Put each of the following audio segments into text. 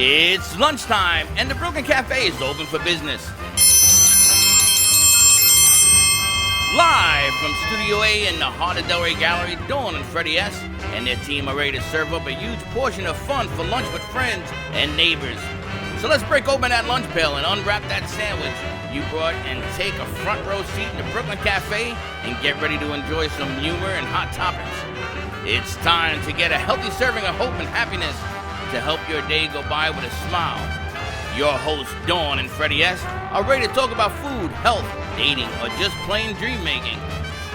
It's lunchtime, and the Brooklyn Cafe is open for business. Live from Studio A in the heart of Delray Gallery, Dawn and Freddie S. and their team are ready to serve up a huge portion of fun for lunch with friends and neighbors. So let's break open that lunch pail and unwrap that sandwich you brought and take a front row seat in the Brooklyn Cafe and get ready to enjoy some humor and hot topics. It's time to get a healthy serving of hope and happiness to help your day go by with a smile. Your hosts, Dawn and Freddie S., are ready to talk about food, health, dating, or just plain dream making.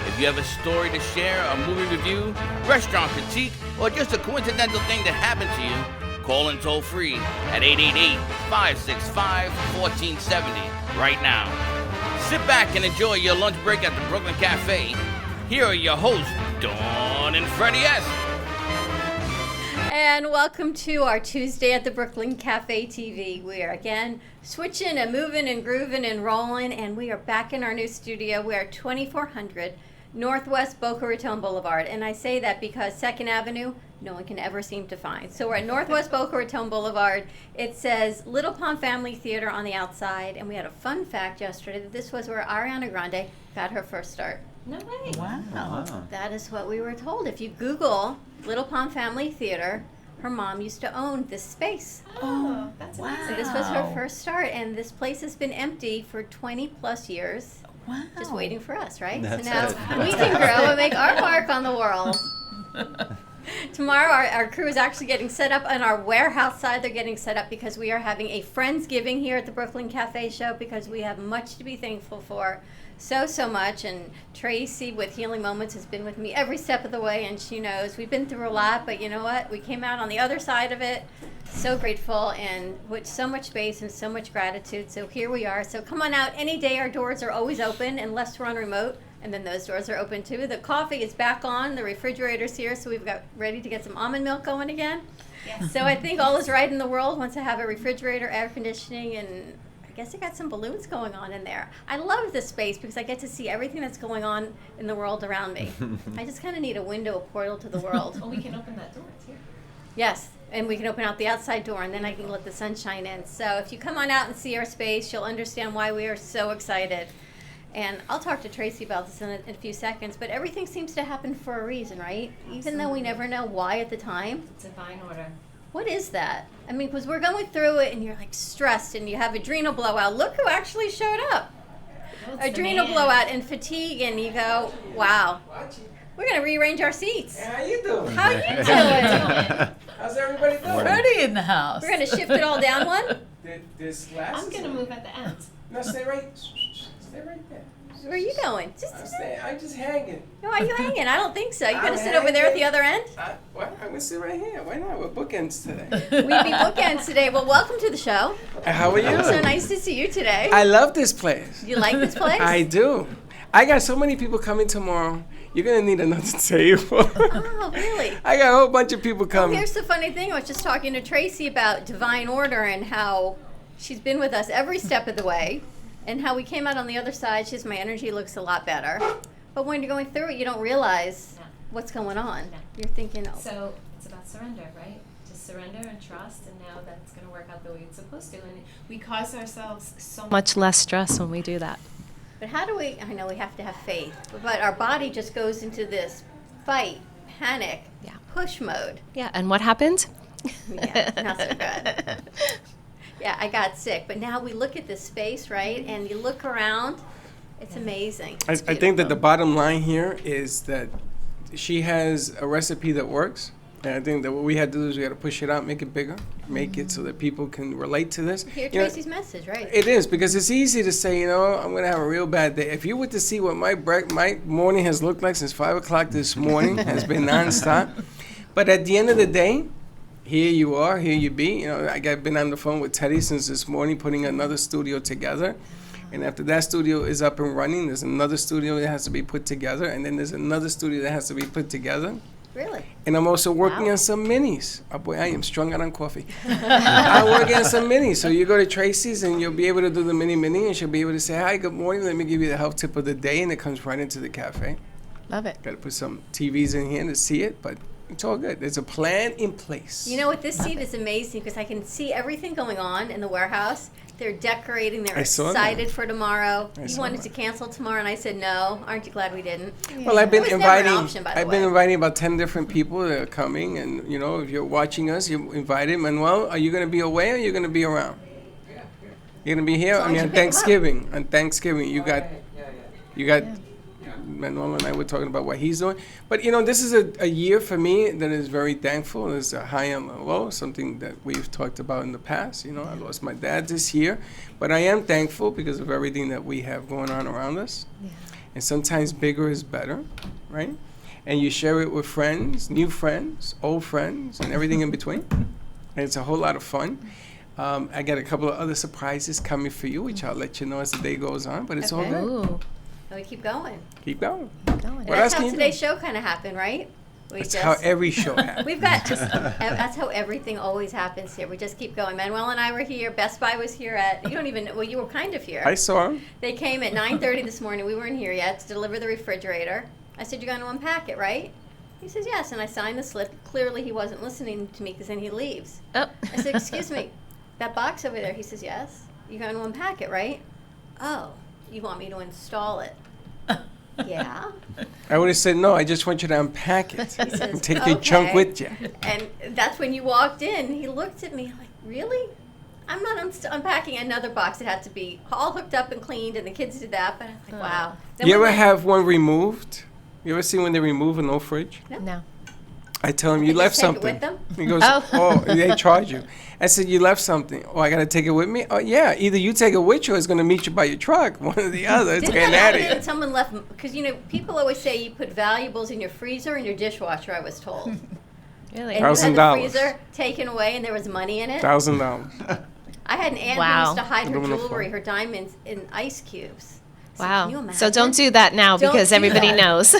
If you have a story to share, a movie review, restaurant critique, or just a coincidental thing that happened to you, call in toll free at 888-565-1470 right now. Sit back and enjoy your lunch break at the Brooklyn Cafe. Here are your hosts, Dawn and Freddie S. And welcome to our Tuesday at the Brooklyn Cafe TV. We are again switching and moving and grooving and rolling, and we are back in our new studio. We are 2400 Northwest Boca Raton Boulevard, and I say that because 2nd Avenue, no one can ever seem to find. So we're at Northwest Boca Raton Boulevard. It says Little Pond Family Theater on the outside, and we had a fun fact yesterday that this was where Ariana Grande got her first start. No way. Wow. That is what we were told. If you Google Little Pond Family Theater, her mom used to own this space. Oh, that's amazing. So this was her first start, and this place has been empty for 20 plus years. Wow. Just waiting for us, right? That's so now it. we can grow and make our mark on the world. Tomorrow our crew is actually getting set up on our warehouse side. They're getting set up because we are having a Friendsgiving here at the Brooklyn Cafe Show because we have much to be thankful for. So much, and Tracy with Healing Moments has been with me every step of the way, and she knows we've been through a lot, but you know what? We came out on the other side of it. So grateful, and with so much space and so much gratitude. So here we are. So come on out any day. Our doors are always open unless we're on remote, and then those doors are open too. The coffee is back on. The refrigerator's here, so we've got ready to get some almond milk going again. Yes. So I think all is right in the world once I have a refrigerator, air conditioning, and I guess I got some balloons going on in there. I love this space because I get to see everything that's going on in the world around me. I just kind of need a window, a portal to the world. Oh, we can open that door too. Yes, and we can open out the outside door, and then I can let the sunshine in. So if you come on out and see our space, you'll understand why we are so excited. And I'll talk to Tracy about this in a few seconds, but everything seems to happen for a reason, right? Even though we never know why at the time. It's divine order. What is that? I mean, because we're going through it, and you're like stressed, and you have adrenal blowout. Look who actually showed up. Oh, it's Adrenal the man. blowout and fatigue, and you go, wow. We're going to rearrange our seats. Hey, how you doing? How you doing? How's everybody doing? Freddie in the house. We're going to shift it all down one. This glasses. I'm going to move at the end. No, stay right there. Where are you going? I'm just hanging. No, are you hanging? I don't think so. You going I'm to sit over there at the hanging. other end? I'm gonna sit right here. Why not? We're bookends today. We'd be bookends today. Well, welcome to the show. How are you? So nice to see you today. I love this place. You like this place? I do. I got so many people coming tomorrow. You're gonna need another table. Oh, really? I got a whole bunch of people Well, coming. here's the funny thing. I was just talking to Tracy about divine order and how she's been with us every step of the way, and how we came out on the other side. She says, my energy looks a lot better. But when you're going through it, you don't realize what's going on. No. You're thinking, oh, So it's about surrender, right? To surrender and trust, and now that's going to work out the way it's supposed to. And we cause ourselves so much less stress when we do that. but how do we, I know we have to have faith, but our body just goes into this fight, panic, Yeah. push mode. Yeah, and what happens? Yeah, not so good. Yeah, I got sick, but now we look at this space, right? And you look around, it's amazing. I It's think that the beautiful. bottom line here is that she has a recipe that works. And I think that what we had to do is we had to push it out, make it bigger, make it so that people can relate to this. Hear You know, Tracy's message, right? it is, because it's easy to say, you know, I'm going to have a real bad day. If you were to see what my morning has looked like since 5 o'clock this morning, has been nonstop. But at the end of the day, here you are, here you be. You know, I've been on the phone with Teddy since this morning, putting another studio together. And after that studio is up and running, there's another studio that has to be put together. And then there's another studio that has to be put together. Really? And I'm also working Wow. on some minis. Oh boy, I am strung out on coffee. I'm working on some minis. So you go to Tracy's and you'll be able to do the mini, and she'll be able to say, hi, good morning, let me give you the health tip of the day, and it comes right into the cafe. Love it. Got to put some TVs in here to see it, but It's all good. There's a plan in place. You know what? This seat is amazing because I can see everything going on in the warehouse. They're decorating. They're I saw excited that. for tomorrow. I You saw wanted that. to cancel tomorrow, and I said no. Aren't you glad we didn't? Well, I've been It was never an inviting. option, by the I've been way. inviting about 10 different people that are coming, and you know, if you're watching us, you invited. Manuel, are you going to be away or are you going to be around? You're going to be here. As I long mean, as on you pick 'em up. Thanksgiving. On Thanksgiving, you got. Manuel and I were talking about what he's doing, but you know, this is a year for me that is very thankful. There's a high and a low, something that we've talked about in the past. You know, I lost my dad this year, but I am thankful because of everything that we have going on around us. Yeah. And sometimes bigger is better, right? And you share it with friends, new friends, old friends, and everything in between. And it's a whole lot of fun. I got a couple of other surprises coming for you, which I'll let you know as the day goes on, but it's all Okay. good. Ooh, And we keep going. Keep going. going. What That's else how can you do? today's show kind of happened, right? We That's how every show happens. We've got just, that's how everything always happens here. We just keep going. Manuel and I were here. Best Buy was here at, you don't even, well, you were kind of here. I saw him. They came at 9:30 this morning. We weren't here yet to deliver the refrigerator. I said, you're going to unpack it, right? He says, yes. And I signed the slip. Clearly, he wasn't listening to me because then he leaves. Oh. I said, excuse me, that box over there. He says, yes. You're going to unpack it, right? Oh, you want me to install it? Yeah. I would have said, no, I just want you to unpack it He says, and take your junk "Okay." with you. And that's when you walked in. He looked at me like, really? I'm not unpacking another box. It had to be all hooked up and cleaned, and the kids did that. But I was like, wow. Then You we ever went- have one removed? You ever see when they remove an old fridge? No. I tell him, you They left just take it something. with them? He goes, Oh. oh, they charge you. I said, you left something. Oh, I got to take it with me? Oh, yeah. Either you take it with you or it's going to meet you by your truck. One or the other. It's Didn't getting that out of happen? here. Someone left, because, you know, people always say you put valuables in your freezer and your dishwasher, I was told. And Really? you had the $1,000. freezer taken away and there was money in it. $1,000. I had an aunt Wow. who used to hide her Aluminum jewelry, foil. her diamonds, in ice cubes. So can you Wow. imagine? So don't do that now Don't because do everybody that. knows.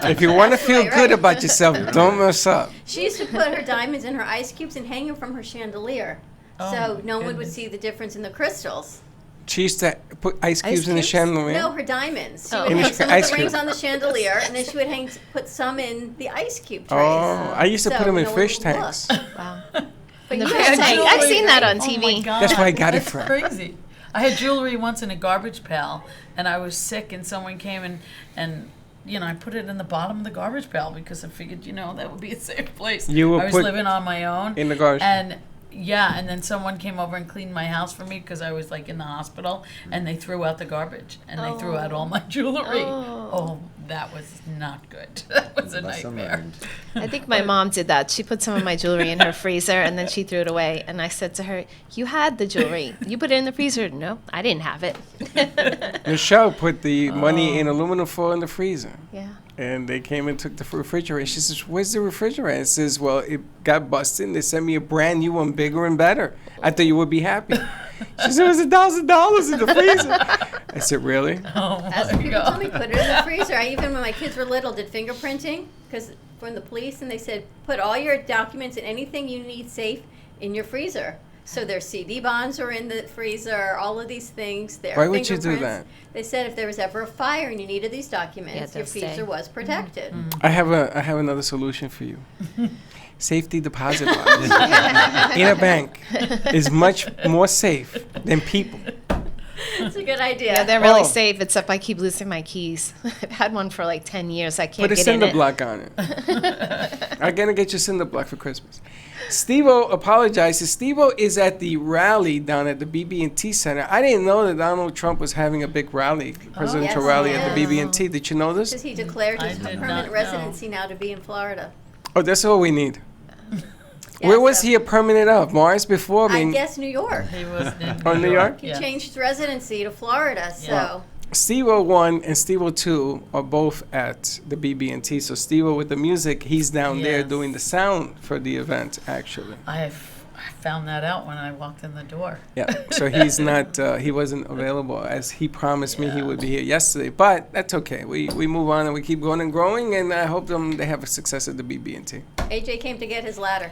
If you want to feel right, good right. about yourself, don't mess up. She used to put her diamonds in her ice cubes and hang them from her chandelier. So no one would see the difference in the crystals. She used to put ice cubes in the cubes? chandelier. No, her diamonds. She Oh. would In the hang some ice of the rings cube. on the chandelier, and then she would put some in the ice cube trays. Oh, I used to So put them in no one fish would look. tanks. Wow. But The you fish had tank. jewelry, I've seen that right? on TV. Oh my God. That's where I got it That's from. crazy. I had jewelry once in a garbage pail, and I was sick, and someone came and you know, I put it in the bottom of the garbage pail because I figured, you know, that would be a safe place. You will I was put living on my own. in the garbage. And yeah, and then someone came over and cleaned my house for me because I was like in the hospital, and they threw out the garbage, and they threw out all my jewelry. Oh, that was not good. That was a nightmare. I think my mom did that. She put some of my jewelry in her freezer and then she threw it away. And I said to her, "You had the jewelry. You put it in the freezer." "No, I didn't have it." Michelle put the money in aluminum foil in the freezer. Yeah. And they came and took the refrigerator. She says, "Where's the refrigerator?" It says, "Well, it got busted. And they sent me a brand new one, bigger and better. I thought you would be happy." She said, "It was $1,000 in the freezer." I said, "Really?" Oh That's my what people told me. God. Put it in the freezer. I even, when my kids were little, did fingerprinting because from the police, and they said put all your documents and anything you need safe in your freezer. So their CD bonds are in the freezer. All of these things. Their Why would you do fingerprints. that? They said if there was ever a fire and you needed these documents, Yeah, your they'll stay. freezer was protected. I have another solution for you. Safety deposit box in a bank is much more safe than people. It's a good idea. Yeah, they're really Oh. safe, except I keep losing my keys. I've had one for like 10 years. I can't Put a get in cinder it. block on it. I'm gonna get you a cinder block for Christmas. Steve-O apologizes. Steve-O is at the rally down at the BB&T Center. I didn't know that Donald Trump was having a big rally, presidential Yes, rally he at the is. BB&T. Did you know Because this? he declared I his did permanent not residency now to be in Florida. Oh, that's all we need. Yeah, Where was so- he a permanent of? Mars before? I guess New York. He was in Oh, New York? He Yes. changed his residency to Florida, so. Yeah. Steve-O 1 and Steve-O 2 are both at the BB&T. So Steve-O with the music, he's down there Yes. doing the sound for the event, actually. I found that out when I walked in the door. Yeah, so he's not, he wasn't available as he promised me he would be here yesterday. But that's okay. We move on and we keep going and growing, and I hope they have a success at the BB&T. AJ came to get his ladder.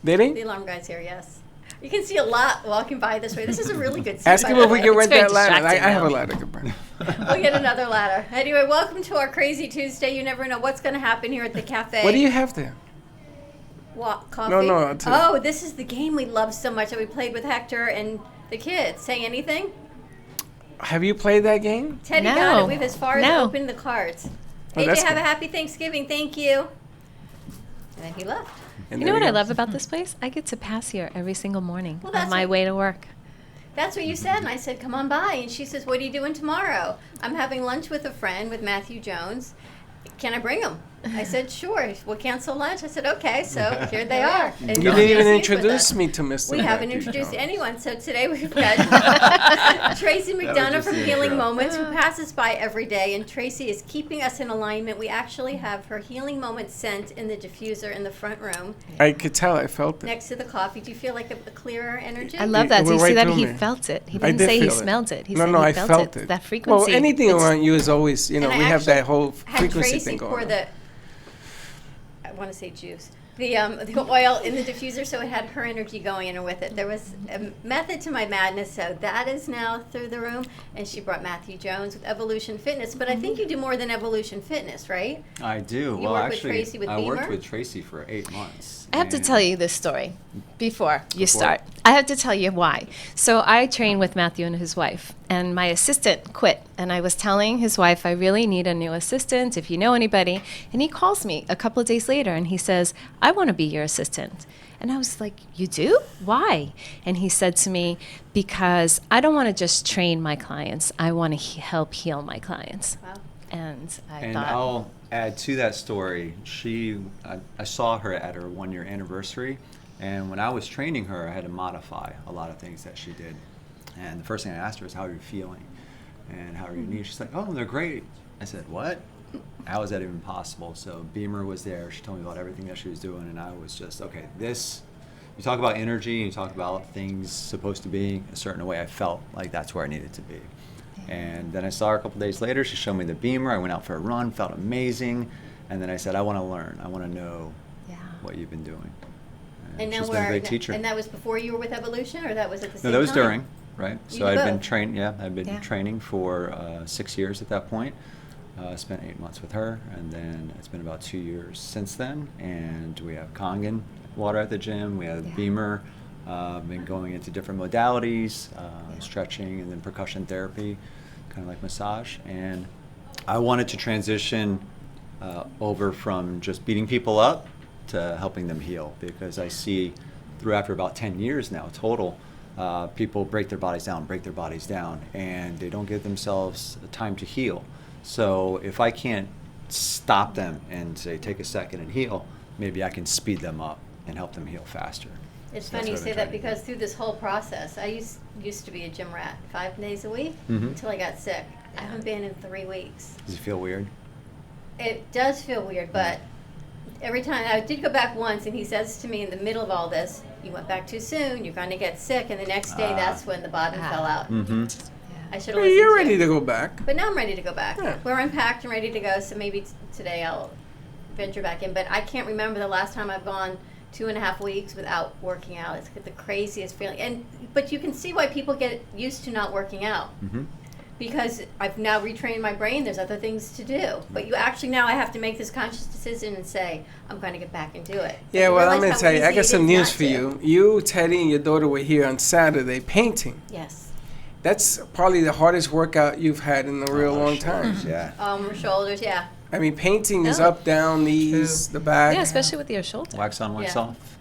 Did The he? alarm guy's here, yes. You can see a lot walking by this way. This is a really good seat. Ask by him the if we way. can rent very that ladder. I distracting, have a though. ladder, Cabrera. We'll get another ladder. Anyway, welcome to our Crazy Tuesday. You never know what's going to happen here at the cafe. What do you have there? What, coffee? No, Oh, this is the game we love so much that we played with Hector and the kids. Saying anything? Have you played that game? Teddy No. got it. We've as far as No. opened the cards. Oh, AJ, that's have good. a happy Thanksgiving. Thank you. And then he left. And You know there what I go. love about this place? I get to pass here every single morning Well, on that's my what- way to work. That's what you said, and I said, come on by. And she says, what are you doing tomorrow? I'm having lunch with a friend, with Matthew Jones. Can I bring him? I said, sure. We'll cancel lunch. I said, okay. So here they are. And You Tracy didn't even is with introduce us. me to Mr. We haven't Matthew introduced Jones. anyone. So today we've got Tracy McDonough just from the Healing intro. Moments, who passes by every day. And Tracy is keeping us in alignment. We actually have her Healing Moments scent in the diffuser in the front room I could tell. I felt it. next to the coffee. Do you feel like a clearer energy? I love It that. Do you went see right that? through He me. felt it. He I didn't did say he feel it. smelled it. He no, said no, he I felt it. That frequency. Well, anything it's- around you is always, you know, And we I have that actually whole had frequency Tracy thing pour going on. the, I want to say juice, the oil in the diffuser, so it had her energy going in with it. There was a method to my madness, so that is now through the room. And she brought Matthew Jones with Evolution Fitness, but I think you do more than Evolution Fitness, right? I do. You Well, worked with actually, Tracy with I worked Beamer? with Tracy for 8 months. I have to and- tell you this story before you Before? start. I have to tell you why. So I train with Matthew and his wife, and my assistant quit. And I was telling his wife, I really need a new assistant if you know anybody. And he calls me a couple of days later and he says, I want to be your assistant. And I was like, you do? Why? And he said to me, because I don't want to just train my clients. I want to help heal my clients. Wow. And I And thought, I'll add to that story. I saw her at her 1-year anniversary, and when I was training her, I had to modify a lot of things that she did. And the first thing I asked her is, "How are you feeling? And how are your knees?" She's like, "Oh, they're great." I said, "What? How is that even possible?" So Beamer was there. She told me about everything that she was doing, and I was just, okay, this. You talk about energy, and you talk about things supposed to be a certain way. I felt like that's where I needed to be. And then I saw her a couple days later. She showed me the Beamer. I went out for a run, felt amazing. And then I said, I want to learn. I want to know yeah. what you've been doing. And now she's been a great teacher. And that was before you were with Evolution, or that was at the No, same that was time? during, right? You So did I'd been both. I've been Yeah. training for 6 years at that point. Spent 8 months with her, and then it's been about 2 years since then. And we have Kangen water at the gym. We have Yeah. Beamer. Been going into different modalities, stretching, and then percussion therapy, kind of like massage. And I wanted to transition over from just beating people up to helping them heal, because I see through after about 10 years now total, people break their bodies down, and they don't give themselves time to heal. So if I can't stop them and say, take a second and heal, maybe I can speed them up and help them heal faster. It's So that's funny you what I've say been that trying to because do. through this whole process, I used to be a gym rat 5 days a week Mhm. until I got sick. I haven't been in 3 weeks. Does it feel weird? It does feel weird, but every time I did go back once, and he says to me in the middle of all this, "You went back too soon. You're going to get sick." And the next day, that's when the bottom fell out. Mm-hmm. I should have Well, listened. you're to ready you. to go back. But now I'm ready to go back. Yeah. We're unpacked and ready to go. So maybe today I'll venture back in. But I can't remember the last time I've gone 2.5 weeks without working out. It's the craziest feeling. But you can see why people get used to not working out. Mm-hmm. Because I've now retrained my brain, there's other things to do. But you actually now I have to make this conscious decision and say, I'm going to get back and do it. Yeah, You well, realize I'm going how to tell you, I easy got it some is news not for to. you. You, Teddy, and your daughter were here on Saturday painting. Yes. That's probably the hardest workout you've had in a real long time. Yeah. Shoulders, yeah. I mean, painting is Oh. up, down, knees, the back. Yeah, especially with your shoulder. Wax on, wax Yeah. off.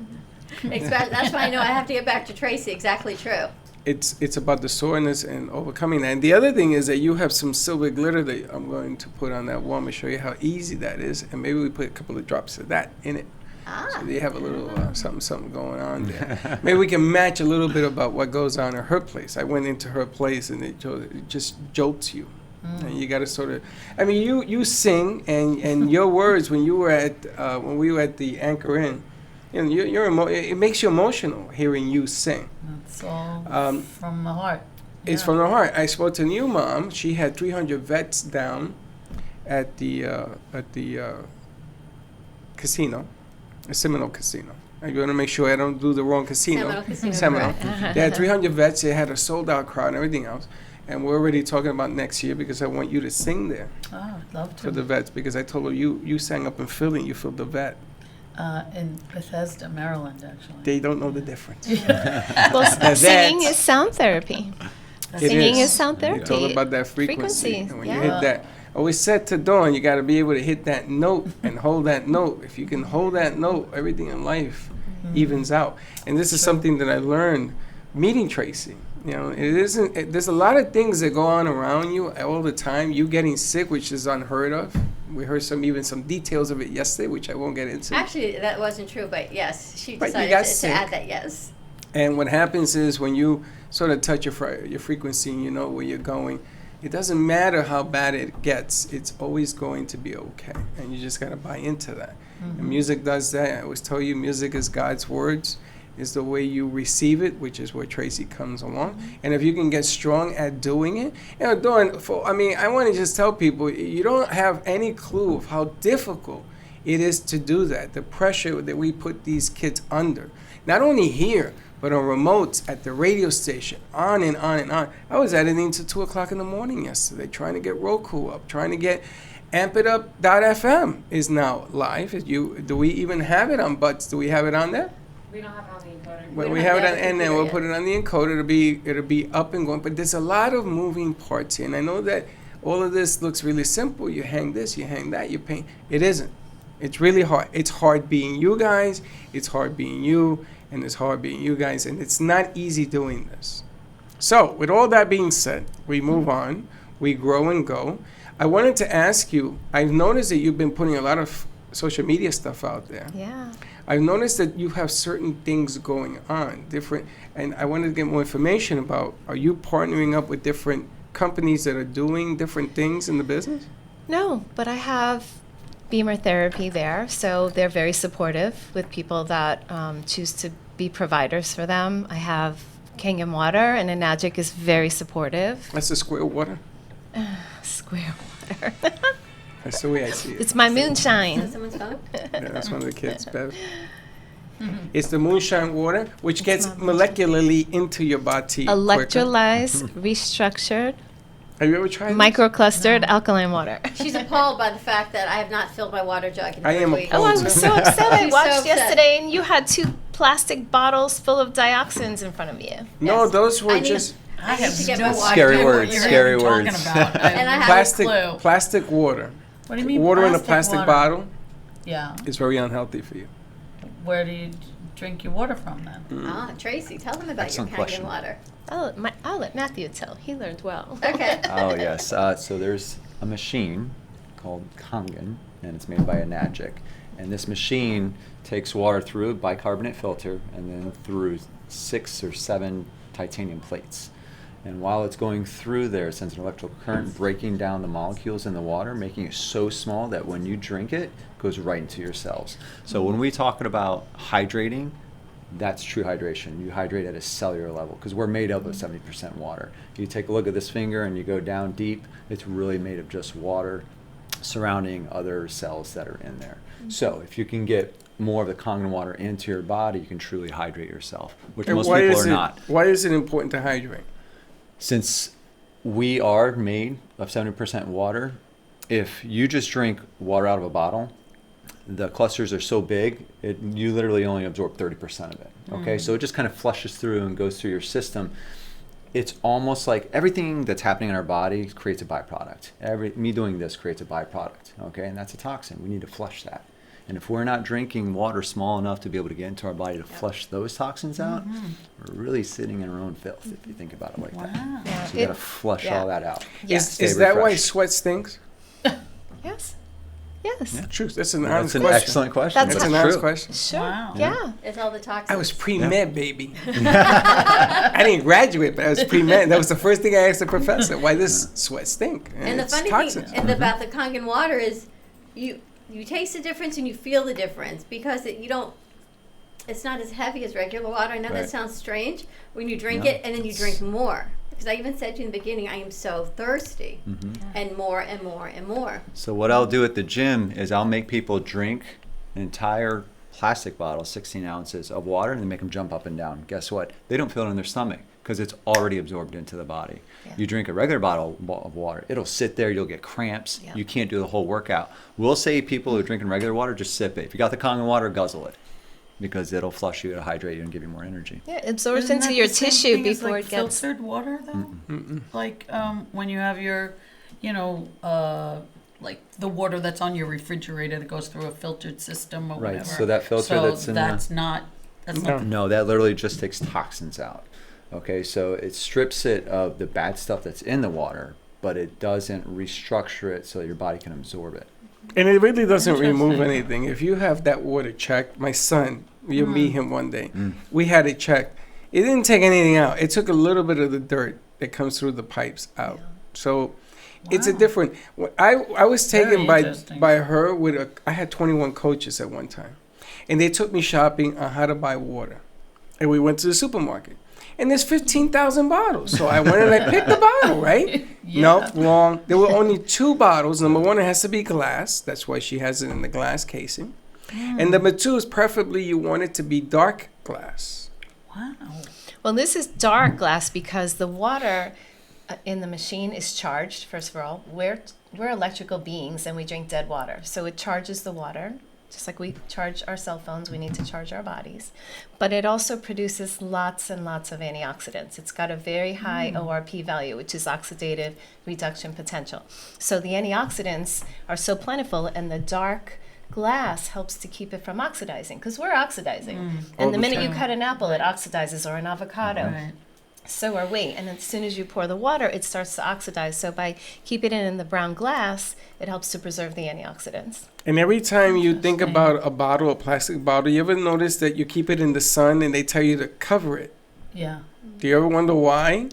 That's why I know I have to get back to Tracy. Exactly true. It's about the soreness and overcoming that. And the other thing is that you have some silver glitter that I'm going to put on that wall and show you how easy that is. And maybe we put a couple of drops of that in it. Ah. So they have a little something going on there. Maybe we can match a little bit about what goes on at her place. I went into her place and it just jolts you. And you got to sort of, I mean, you sing and your words when you were when we were at the Anchor Inn, you know, it makes you emotional hearing you sing. It's all from the heart. It's Yeah. from the heart. I spoke to a new mom. She had 300 vets down at the casino, a Seminole casino. I want to make sure I don't do the wrong casino. Seminole Casino, Seminole. correct. They had 300 vets. They had a sold-out crowd and everything else. And we're already talking about next year because I want you to sing there Oh, I'd love for to. the vets, because I told her you sang up in Philly and you filled the vet. In Bethesda, Maryland, actually. They don't know the difference. Well, That's singing it. is sound therapy. It Singing is sound therapy. It's all about that frequency. Frequency, And when yeah. you hit that, I always said to Dawn, you got to be able to hit that note and hold that note. If you can hold that note, everything in life evens out. And this is something that I learned meeting Tracy. You know, there's a lot of things that go on around you all the time. You getting sick, which is unheard of. We heard even some details of it yesterday, which I won't get into. Actually, that wasn't true, but yes, she But you decided got to sick. add that, yes. And what happens is when you sort of touch your frequency and you know where you're going, it doesn't matter how bad it gets, it's always going to be okay. And you just got to buy into that. And music does that. I always tell you, music is God's words, is the way you receive it, which is where Tracy comes along. And if you can get strong at doing it, you know, Dawn, I want to just tell people, you don't have any clue of how difficult it is to do that, the pressure that we put these kids under. Not only here, but on remotes, at the radio station, on and on and on. I was editing till 2 o'clock in the morning yesterday, trying to get Roku up, trying to get ampitup.fm is now live. Do we even have it on Butts? Do we have it on there? We don't have it on the encoder. Well, don't we have have it that on, and then computer we'll yet. put it on the encoder. It'll be up and going. But there's a lot of moving parts here, and I know that all of this looks really simple. You hang this, you hang that, you paint. It isn't. It's really hard. It's hard being you guys. It's hard being you, and it's hard being you guys, and it's not easy doing this. So, with all that being said, we move on. We grow and go. I wanted to ask you. I've noticed that you've been putting a lot of social media stuff out there. Yeah. I've noticed that you have certain things going on, different, and I wanted to get more information about, are you partnering up with different companies that are doing different things in the business? No, but I have Beamer Therapy there, so they're very supportive with people that choose to be providers for them. I have Kangen Water, and Enagic is very supportive. That's the square water. Square Water. That's the way I see it. It's my Is moonshine. someone's phone? Yeah, that's one of the kids' best. It's the moonshine water, which gets my molecularly into your body quicker. Electrolyzed, restructured, Have you ever tried this? microclustered alkaline water. She's appalled by the fact that I have not filled my water jug in I am 3 weeks. Oh, I was so upset. I She's watched so upset. yesterday, and you had 2 plastic bottles full of dioxins in front of you. No, Yes. those were I need- just I have to get no my water. idea Scary what words, you're scary even words. talking about. I And I have have- plastic no clue. plastic water. What do you mean Water in a plastic water? bottle Yeah. is very unhealthy for you. Where do you drink your water from then? Ah, Tracy, tell them about Excellent your question. Kangen water. I'll let Matthew tell. He learned well. Okay. Oh, yes. So there's a machine called Kangen, and it's made by Enagic. And this machine takes water through a bicarbonate filter and then through 6 or 7 titanium plates. And while it's going through there, it sends an electrical current breaking down the molecules in the water, making it so small that when you drink it, it goes right into your cells. So when we're talking about hydrating, that's true hydration. You hydrate at a cellular level because we're made up of 70% water. You take a look at this finger and you go down deep, it's really made of just water surrounding other cells that are in there. So if you can get more of the Kangen water into your body, you can truly hydrate yourself, which And most why people is are it- not. Why is it important to hydrate? Since we are made of 70% water, if you just drink water out of a bottle, the clusters are so big, you literally only absorb 30% of it. Okay, so it just kind of flushes through and goes through your system. It's almost like everything that's happening in our body creates a byproduct. Me doing this creates a byproduct, okay, and that's a toxin. We need to flush that. And if we're not drinking water small enough to be able to get into our body to flush those toxins out, we're really sitting in our own filth if you think about it like that. Wow. Yeah. So you gotta flush yeah. all that out. Yes. Stay Is that why refreshed. sweat stinks? Yes. Yes. Yeah. True. That's an That's honest an question. excellent question. That's but That's an it's honest true. question. Sure. Wow. Yeah. It's all the toxins. I was pre-med, baby. I didn't graduate, but I was pre-med. That was the first thing I asked the professor. Why does sweat stink? And the it's funny toxins. thing about the Kangen water is you taste the difference and you feel the difference because it's not as heavy as regular water. I know that Right. sounds strange when you drink No. it and then you drink more. Because I even said to you in the beginning, I am so thirsty. And more and more and more. So what I'll do at the gym is I'll make people drink an entire plastic bottles, 16 ounces of water, and they make them jump up and down. Guess what? They don't feel it in their stomach because it's already absorbed into the body. Yeah. You drink a regular bottle of water, it'll sit there, you'll get cramps, Yeah. you can't do the whole workout. We'll say people who are drinking regular water, just sip it. If you got the Kangen water, guzzle it because it'll flush you, it'll hydrate you, and give you more energy. Yeah, it absorbs Isn't into that your the same tissue thing as, before like, it gets. filtered water though. Like when you have your, like the water that's on your refrigerator that goes through a filtered system or Right, whatever. so that filter So that's in the- that's not. That's not. No, that literally just takes toxins out. Okay, so it strips it of the bad stuff that's in the water, but it doesn't restructure it so your body can absorb it. And it really doesn't remove Interesting. anything. If you have that water checked, my son, you'll meet him one day. Mm. We had it checked. It didn't take anything out. It took a little bit of the dirt that comes through the pipes out. So it's a Wow. different. I was taken Very interesting. by her with I had 21 coaches at one time, and they took me shopping on how to buy water, and we went to the supermarket. And there's 15,000 bottles. So I went and I picked the bottle, right? Yeah. No, wrong. There were only 2 bottles. Number 1, it has to be glass. That's why she has it in the glass casing. And number 2 is preferably you want it to be dark glass. Wow. Well, this is dark glass because the water in the machine is charged. First of all, we're electrical beings and we drink dead water, so it charges the water. Just like we charge our cell phones, we need to charge our bodies. But it also produces lots and lots of antioxidants. It's got a very high ORP value, which is oxidative reduction potential. So the antioxidants are so plentiful, and the dark glass helps to keep it from oxidizing, because we're oxidizing. All And the the minute you time. cut an apple, it oxidizes, or an avocado. Right. So are we. And as soon as you pour the water, it starts to oxidize. So by keeping it in the brown glass, it helps to preserve the antioxidants. And every time you think Interesting. about a bottle, a plastic bottle, you ever notice that you keep it in the sun and they tell you to cover it? Yeah. Do you ever wonder why?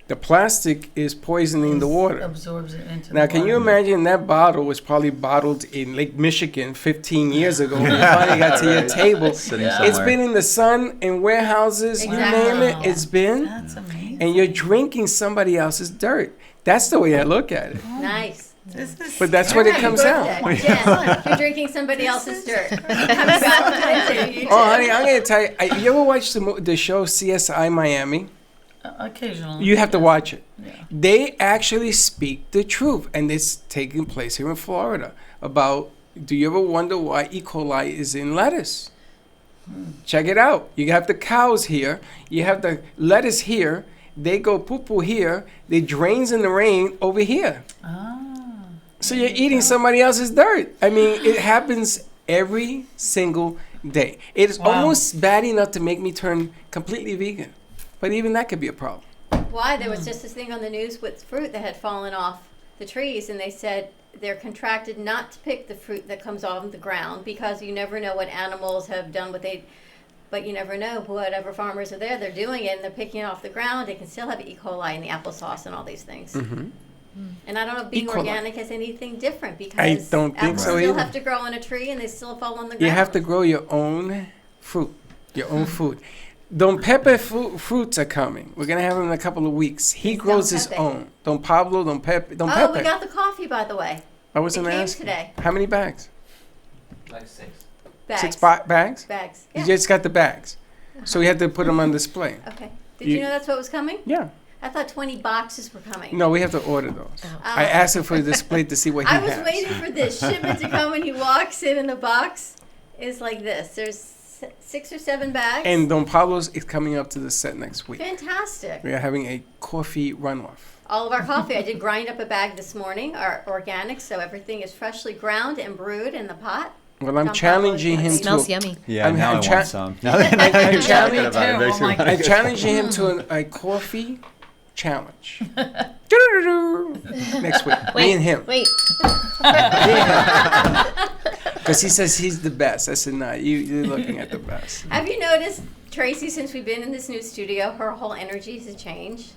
The plastic is poisoning the water. Absorbs it into Now, the can you water. imagine that bottle was probably bottled in Lake Michigan 15 years ago when it finally got to your table? Sitting Yeah. It's somewhere. been in the sun, in warehouses, you Exactly. name it, it's been. That's amazing. And you're drinking somebody else's dirt. That's the way I look at it. Nice. This is But that's what it Happy comes out. birthday. Jen, you're drinking somebody else's dirt. Happy Valentine's Day to you, Oh, too. honey, I'm going to tell you, you ever watch the show CSI Miami? occasionally. You have to watch it. Yeah. They actually speak the truth, and it's taking place here in Florida about, do you ever wonder why E. coli is in lettuce? Check it out. You have the cows here, you have the lettuce here, they go poo-poo here, they drains in the rain over here. Ah. So you're eating somebody else's dirt. I mean, it happens every single day. It is Wow. almost bad enough to make me turn completely vegan. But even that could be a problem. Why? There was just this thing on the news with fruit that had fallen off the trees, and they said they're contracted not to pick the fruit that comes off the ground because you never know what animals have done what they. But you never know, whatever farmers are there, they're doing it and they're picking it off the ground. It can still have E. coli in the applesauce and all these things. And I don't know if being E. coli. organic has anything different because don't think apples so still either. have to grow on a tree and they still fall on the ground. You have to grow your own fruit, your own food. Don Pepe fruits are coming. We're gonna have him in a couple of weeks. He Who's grows Don his Pepe? own. Don Pablo, Don Pepe, Don Oh, Pepe. we got the coffee, by the way. I wasn't it came asking. today. How many bags? Like 6. Bags. 6 bags. Bags. You Yeah. just got the bags, so we had to put them on display. Okay. Did You- you know that's what was coming? Yeah. I thought 20 boxes were coming. No, we have to order those. I asked him for the display to see what he I was has. waiting for this shipment to come, and he walks in, and the box is like this. There's 6 or 7 bags. And Don Pablo's is coming up to the set next week. Fantastic. We are having a coffee runoff. All of our coffee. I did grind up a bag this morning, our organic, so everything is freshly ground and brewed in the pot. Well, I'm Don challenging Pablo's him got Smells to. yummy. Yeah, I'm- now I'm I cha- want some. Now that you're talking Me about it, too. makes Oh me my wanna I'm get- challenging him to a coffee challenge. Next week. Me and him. Wait. Because he says he's the best. I said, nah, you're looking at the best. Have you noticed, Tracy, since we've been in this new studio, her whole energy has changed?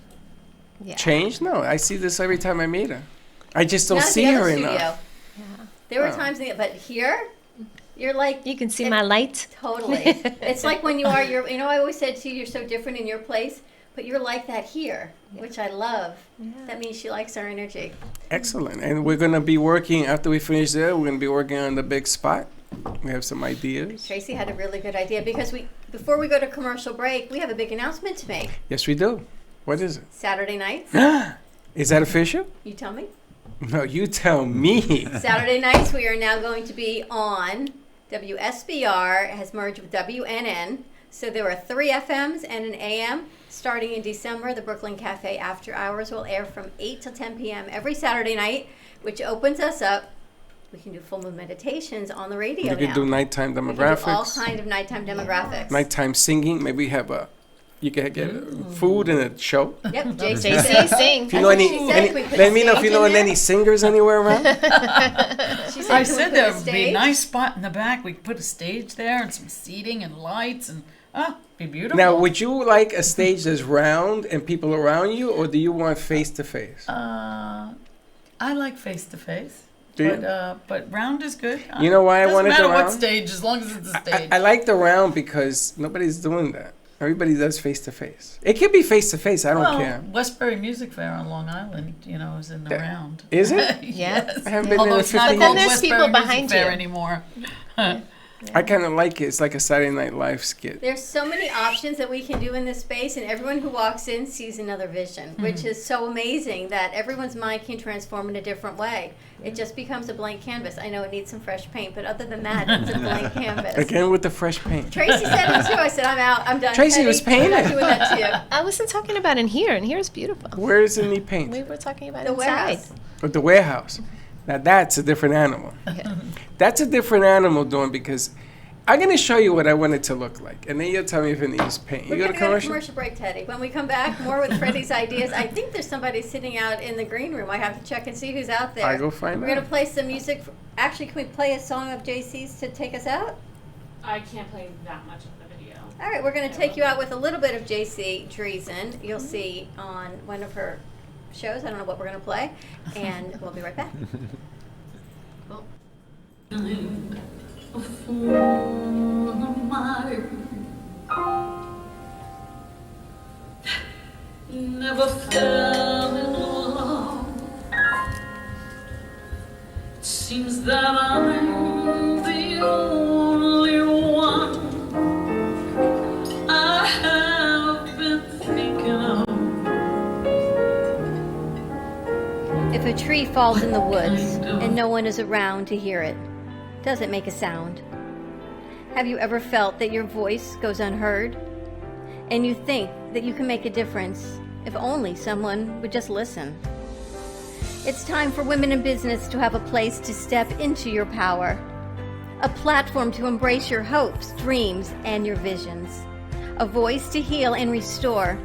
Yeah. Change? No, I see this every time I meet her. I just don't Not at see the other her studio. enough. There were Oh. times, but here, you're like You can see my light. totally. It's like when you are. You know, I always said to you, you're so different in your place, but you're like that here, which I love. That means she likes our energy. Excellent. And we're going to be working, after we finish there, we're going to be working on the big spot. We have some ideas. Tracy had a really good idea because before we go to commercial break, we have a big announcement to make. Yes, we do. What is it? Saturday nights. Is that official? You tell me. No, you tell me. Saturday nights we are now going to be on WSBR. It has merged with WNN. So there are 3 FMs and an AM. Starting in December, the Brooklyn Cafe After Hours will air from 8 till 10 p.m. every Saturday night, which opens us up. We can do full moon meditations on the radio You can now. do nighttime We can demographics. do all kind of nighttime demographics. Nighttime singing. Maybe you can get food in a show. Yep, JC, sing. If you know let me know if you know any singers anywhere around. She I "Can we said put there a would be a stage?" nice spot in the back. We could put a stage there and some seating and lights and be beautiful. Now, would you like a stage that's round and people around you, or do you want face to face? I like face to face. Do you? But round is good. You know why I wanted the Doesn't matter round? what stage, as long as it's a stage. I like the round because nobody's doing that. Everybody does face to face. It could be face to face. I don't care. Westbury Music Fair on Long Island, is in the round. Is it? Yes. I haven't been Although there it's in not 50 called years. Westbury Then there's people Music behind Fair you. anymore. I kind of like it. It's like a Saturday Night Live skit. There's so many options that we can do in this space, and everyone who walks in sees another vision, which is so amazing that everyone's mind can transform in a different way. It just becomes a blank canvas. I know it needs some fresh paint, but other than that, it's a blank canvas. Again with the fresh paint. Tracy said it too. I said, I'm out. I'm done. Tracy Teddy, was we're not painting. doing that too. I wasn't talking about in here, and here's beautiful. Where is it need paint? We were talking about The inside. warehouse. With the warehouse. Now that's a different animal. That's a different animal, Dawn, because I'm going to show you what I want it to look like, and then you'll tell me if it needs paint. We're You going go to to go to commercial? commercial break, Teddy. When we come back, more with Freddie's ideas. I think there's somebody sitting out in the green room. I have to check and see who's out there. I go find We're going out. to play some music. Actually, can we play a song of JC's to take us out? I can't play that much of the video. All right, we're going to take you out with a little bit of JC Dreesen. You'll see on one of her shows. I don't know what we're going to play. And we'll be right back. Never fell in love. It seems that I'm the only one I have been thinking of. If a tree falls in the woods and no one is around to hear it, does it make a sound? Have you ever felt that your voice goes unheard? And you think that you can make a difference if only someone would just listen? It's time for women in business to have a place to step into your power, a platform to embrace your hopes, dreams, and your visions, a voice to heal and restore.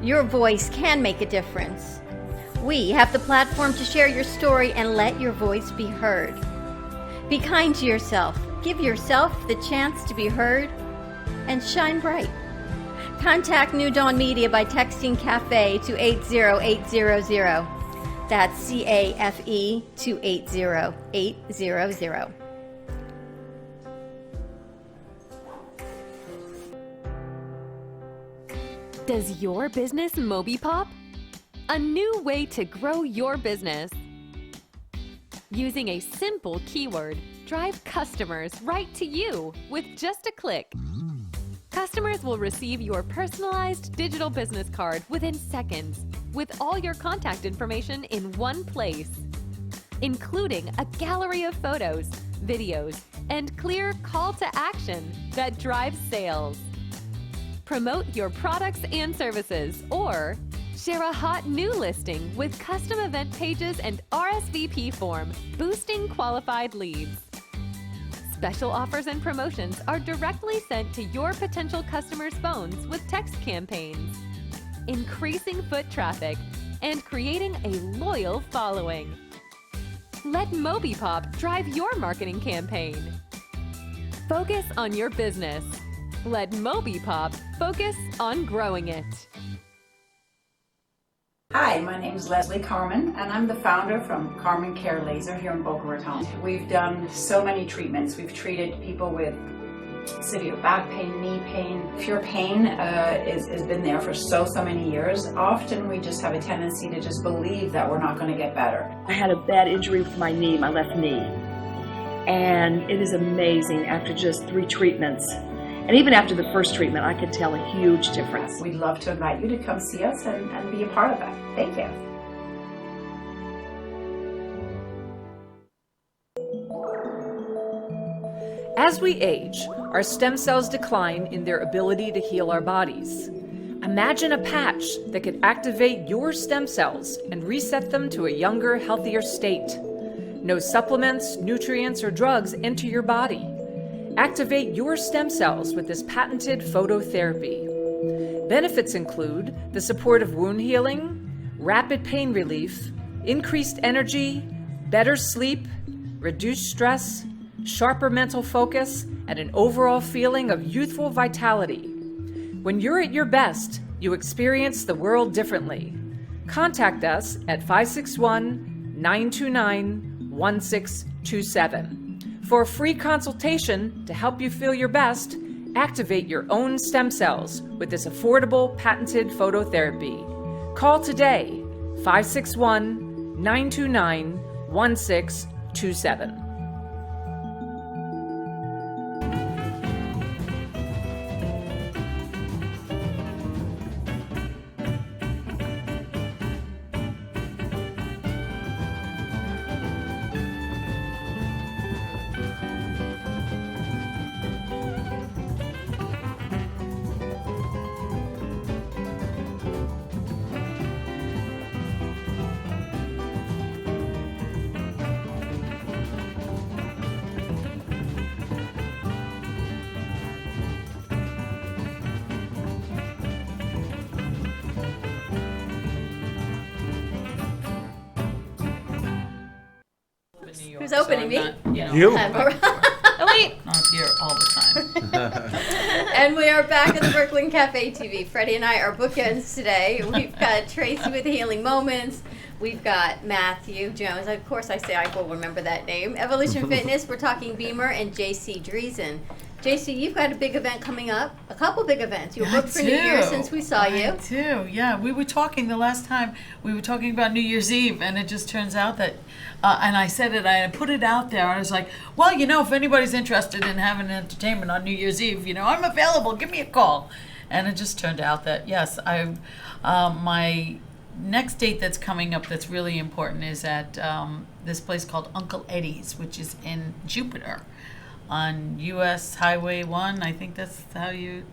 Your voice can make a difference. We have the platform to share your story and let your voice be heard. Be kind to yourself, give yourself the chance to be heard, and shine bright. Contact New Dawn Media by texting CAFE to 80800. That's CAFE to 80800. Does your business Moby Pop? A new way to grow your business. Using a simple keyword, drive customers right to you with just a click. Customers will receive your personalized digital business card within seconds with all your contact information in one place, including a gallery of photos, videos, and clear call to action that drives sales. Promote your products and services or share a hot new listing with custom event pages and RSVP form, boosting qualified leads. Special offers and promotions are directly sent to your potential customers' phones with text campaigns, increasing foot traffic and creating a loyal following. Let MobiPop drive your marketing campaign. Focus on your business. Let MobiPop focus on growing it. Hi, my name is Leslie Carmen, and I'm the founder from Carmen Care Laser here in Boca Raton. We've done so many treatments. We've treated people with severe back pain, knee pain. If your pain has been there for so many years, often we just have a tendency to just believe that we're not going to get better. I had a bad injury with my knee, my left knee. And it is amazing after just 3 treatments. And even after the first treatment, I could tell a huge difference. We'd love to invite you to come see us and be a part of it. Thank you. As we age, our stem cells decline in their ability to heal our bodies. Imagine a patch that could activate your stem cells and reset them to a younger, healthier state. No supplements, nutrients, or drugs enter your body. Activate your stem cells with this patented phototherapy. Benefits include the support of wound healing, rapid pain relief, increased energy, better sleep, reduced stress, sharper mental focus, and an overall feeling of youthful vitality. When you're at your best, you experience the world differently. Contact us at 561-929-1627. For a free consultation to help you feel your best, activate your own stem cells with this affordable patented phototherapy. Call today, 561-929-1627. Who's opening me? You. Oh, wait. Not here all the time. And we are back at the Brooklyn Cafe TV. Freddie and I are bookends today. We've got Tracy with Healing Moments. We've got Matthew Jones. Of course, I say I will remember that name. Evolution Fitness. We're talking Beamer and JC Dreesen. JC, you've got a big event coming up. A couple big events. You were booked for New Year's since we saw you. I do, yeah. We were talking the last time. We were talking about New Year's Eve, and it just turns out that, and I said it, I put it out there. I was like, well, if anybody's interested in having an entertainment on New Year's Eve, I'm available. Give me a call. And it just turned out that, yes, my next date that's coming up that's really important is at this place called Uncle Eddie's, which is in Jupiter on US Highway 1. I think that's how you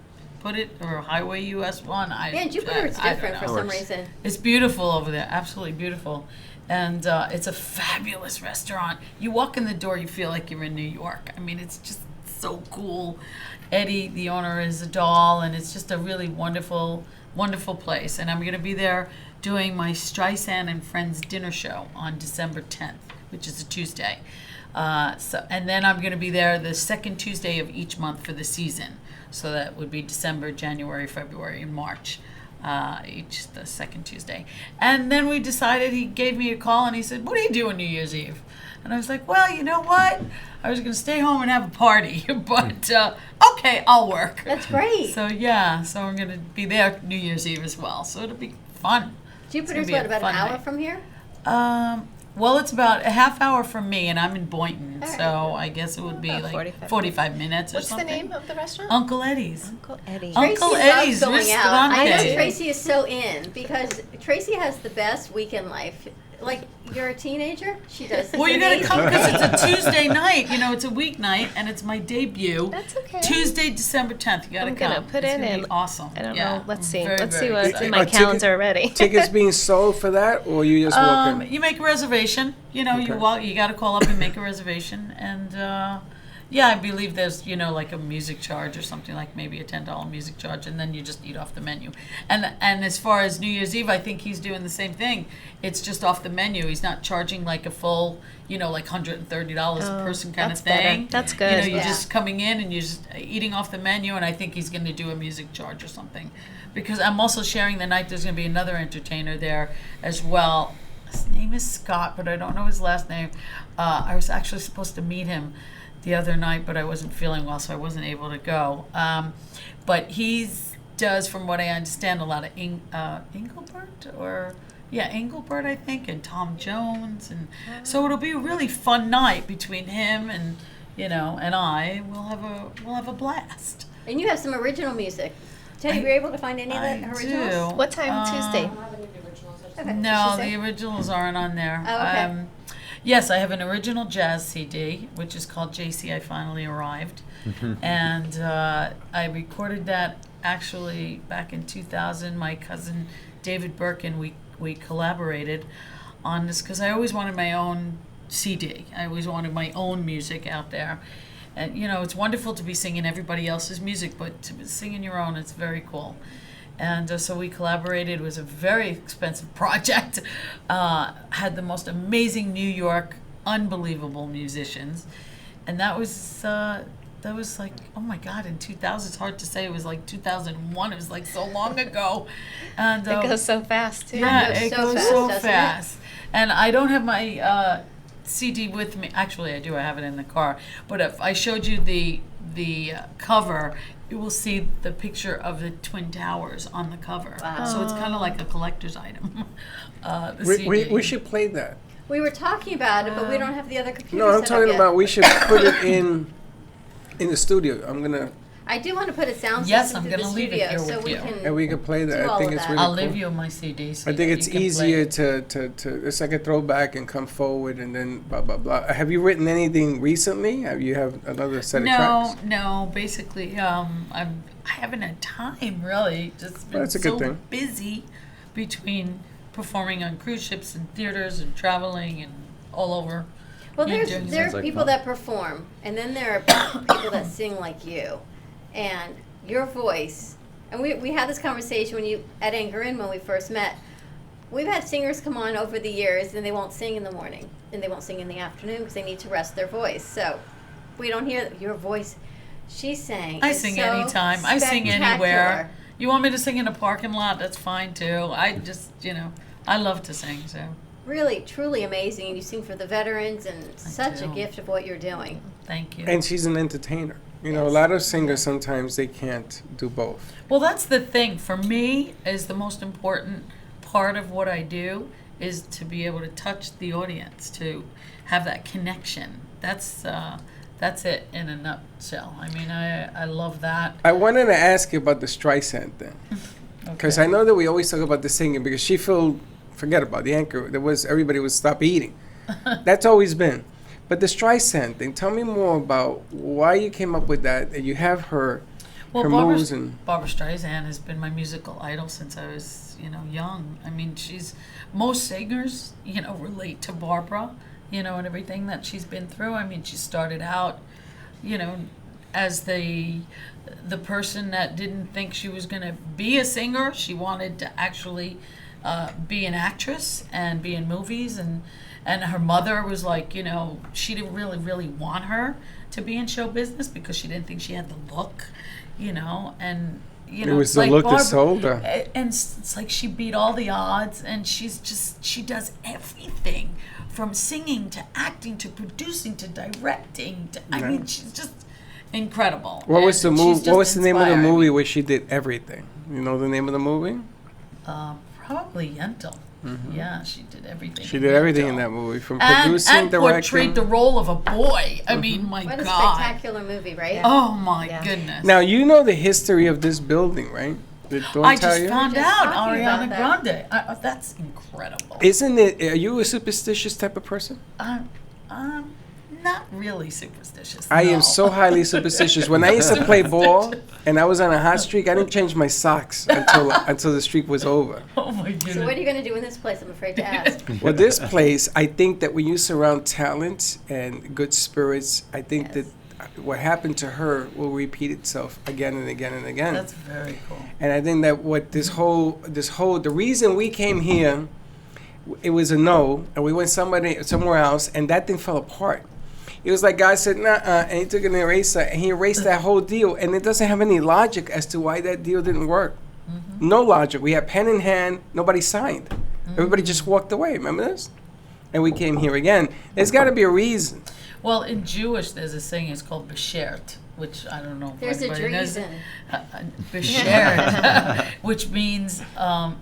put it, or Highway US 1. Jupiter is different for some reason. It's beautiful over there, absolutely beautiful. And it's a fabulous restaurant. You walk in the door, you feel like you're in New York. I mean, it's just so cool. Eddie, the owner, is a doll, and it's just a really wonderful, wonderful place. And I'm going to be there doing my Streisand and Friends dinner show on December 10th, which is a Tuesday. And then I'm going to be there the second Tuesday of each month for the season. So that would be December, January, February, and March, each the second Tuesday. And then we decided, he gave me a call and he said, what are you doing New Year's Eve? And I was like, well, you know what? I was going to stay home and have a party, but okay, I'll work. That's great. So so I'm going to be there New Year's Eve as well. So it'll be fun. Jupiter's about an hour from here? Well, it's about a half hour from me, and I'm in Boynton, so I guess it would be like 45 minutes or something. What's the name of the restaurant? Uncle Eddie's. Uncle Eddie's. Uncle Eddie's Tracy loves going out. I know Ristorante. Tracy is so in because Tracy has the best weekend life. Like, you're a teenager? She does. Well, you gotta come because it's a Tuesday night. It's a weeknight, and it's my debut. That's okay. Tuesday, December 10th. You gotta come. I'm gonna put it's it gonna in. Be awesome. I don't Yeah. know. Let's see. Very, Let's very see what's excited. in my calendar already. Tickets being sold for that, or you just walk in? You make a reservation. You got to call up and make a reservation, and I believe there's like a music charge or something, like maybe a $10 music charge, and then you just eat off the menu. And as far as New Year's Eve, I think he's doing the same thing. It's just off the menu. He's not charging like a full, like $130 a person kind of thing. Better. That's good. You're just coming in and you're just eating off the menu, and I think he's going to do a music charge or something, because I'm also sharing the night. There's going to be another entertainer there as well. His name is Scott, but I don't know his last name. I was actually supposed to meet him the other night, but I wasn't feeling well, so I wasn't able to go. But he does, from what I understand, a lot of Engelbert, I think, and Tom Jones, and so it'll be a really fun night between him and you know, and I will have a blast. And you have some original music. Teddy, were you able to find any of that originals? Do. What time Tuesday? Okay. No, Did she say? the originals aren't on there. Oh, okay. Yes, I have an original jazz CD, which is called JC I Finally Arrived. And I recorded that actually back in 2000. My cousin David Birkin, we collaborated on this because I always wanted my own CD. I always wanted my own music out there. And, you know, it's wonderful to be singing everybody else's music, but to be singing your own, it's very cool. And so we collaborated. It was a very expensive project. Had the most amazing New York, unbelievable musicians. And that was like, oh my God, in 2000, it's hard to say. It was like 2001. It was like so long ago. And It goes so fast, too. yeah, It it goes so goes fast, so doesn't it? fast. And I don't have my CD with me. Actually, I do. I have it in the car. But if I showed you the cover, you will see the picture of the Twin Towers on the cover. Wow. So it's kind of like a collector's item. The We CD. should play that. We were talking about it, but we don't have the other computer No, I'm set up talking yet. about we should put it in the studio. I'm gonna I do want to put a sound Yes, system I'm to the gonna leave it studio here so with we you. can. and we can play that. Do I all think of it's that. really I'll cool. leave you my CD. So I think that it's you can play easier it. to it's like a throwback and come forward and then blah blah blah. Have you written anything recently? Have you have another set of tracks? No. Basically, I haven't had time really. Just been That's a good so thing. busy between performing on cruise ships and theaters and traveling and all over. Well, Yeah, there Sounds are like people fun. that perform, and then there are people that sing like you, and your voice. And we had this conversation when you at Anchor Inn when we first met. We've had singers come on over the years, and they won't sing in the morning, and they won't sing in the afternoon because they need to rest their voice. So we don't hear your voice. She sang. I It's sing so anytime. I sing spectacular. anywhere. You want me to sing in a parking lot? That's fine too. I just, I love to sing. So Really, truly amazing, and you sing for the veterans, and such a do. gift of what you're doing. thank you. And she's an entertainer. You know, a Yes. lot of singers sometimes they can't do both. Well, that's the thing. For me, is the most important part of what I do is to be able to touch the audience, to have that connection. That's it in a nutshell. I mean, I love that. I wanted to ask you about the Streisand thing. Because I know that we always talk about the singing because she forget about the anchor. Everybody would stop eating. That's always been. But the Streisand thing, tell me more about why you came up with that. And you have her moves and Barbra Streisand has been my musical idol since I was, young. I mean, most singers, relate to Barbara, and everything that she's been through. I mean, she started out, as the person that didn't think she was going to be a singer. She wanted to actually be an actress and be in movies, and her mother was like, she didn't really want her to be in show business because she didn't think she had the look, and it was it's the like look that Barbra- sold her. and it's like she beat all the odds, and she does everything from singing to acting to producing to directing to, I mean, she's just incredible. What was the And movie? she's just What was the name of the inspiring. movie where she did everything? You know the name of the movie? Probably Yentl. Yeah, she did everything. She in did everything Yentl. in that movie, from And producing, directing. portrayed the role of a boy. I mean, my What a God. spectacular movie, right? Oh my Yeah. goodness. Now you know the history of this building, right? Did Dawn I tell just you? found Just out talking Ariana about Grande. That's incredible. Isn't it? Are you a superstitious type of person? Not really superstitious. I no. am so highly superstitious. When I used to play ball and I was on a hot streak, I didn't change my socks until the streak was over. Oh my goodness. So what are you going to do in this place? I'm afraid to ask. Well, this place, I think that when you surround talent and good spirits, I think that what happened to her will repeat itself again and again and again. That's very cool. And I think that what the reason we came here, it was a no, and we went somewhere else, and that thing fell apart. It was like God said, and he took an eraser, and he erased that whole deal, and it doesn't have any logic as to why that deal didn't work. No logic. We had pen in hand, nobody signed. Everybody just walked away, remember this? And we came here again. There's got to be a reason. Well, in Jewish, there's a saying, it's called beshert. which I don't know if There's a everybody knows. reason. Beshared, which means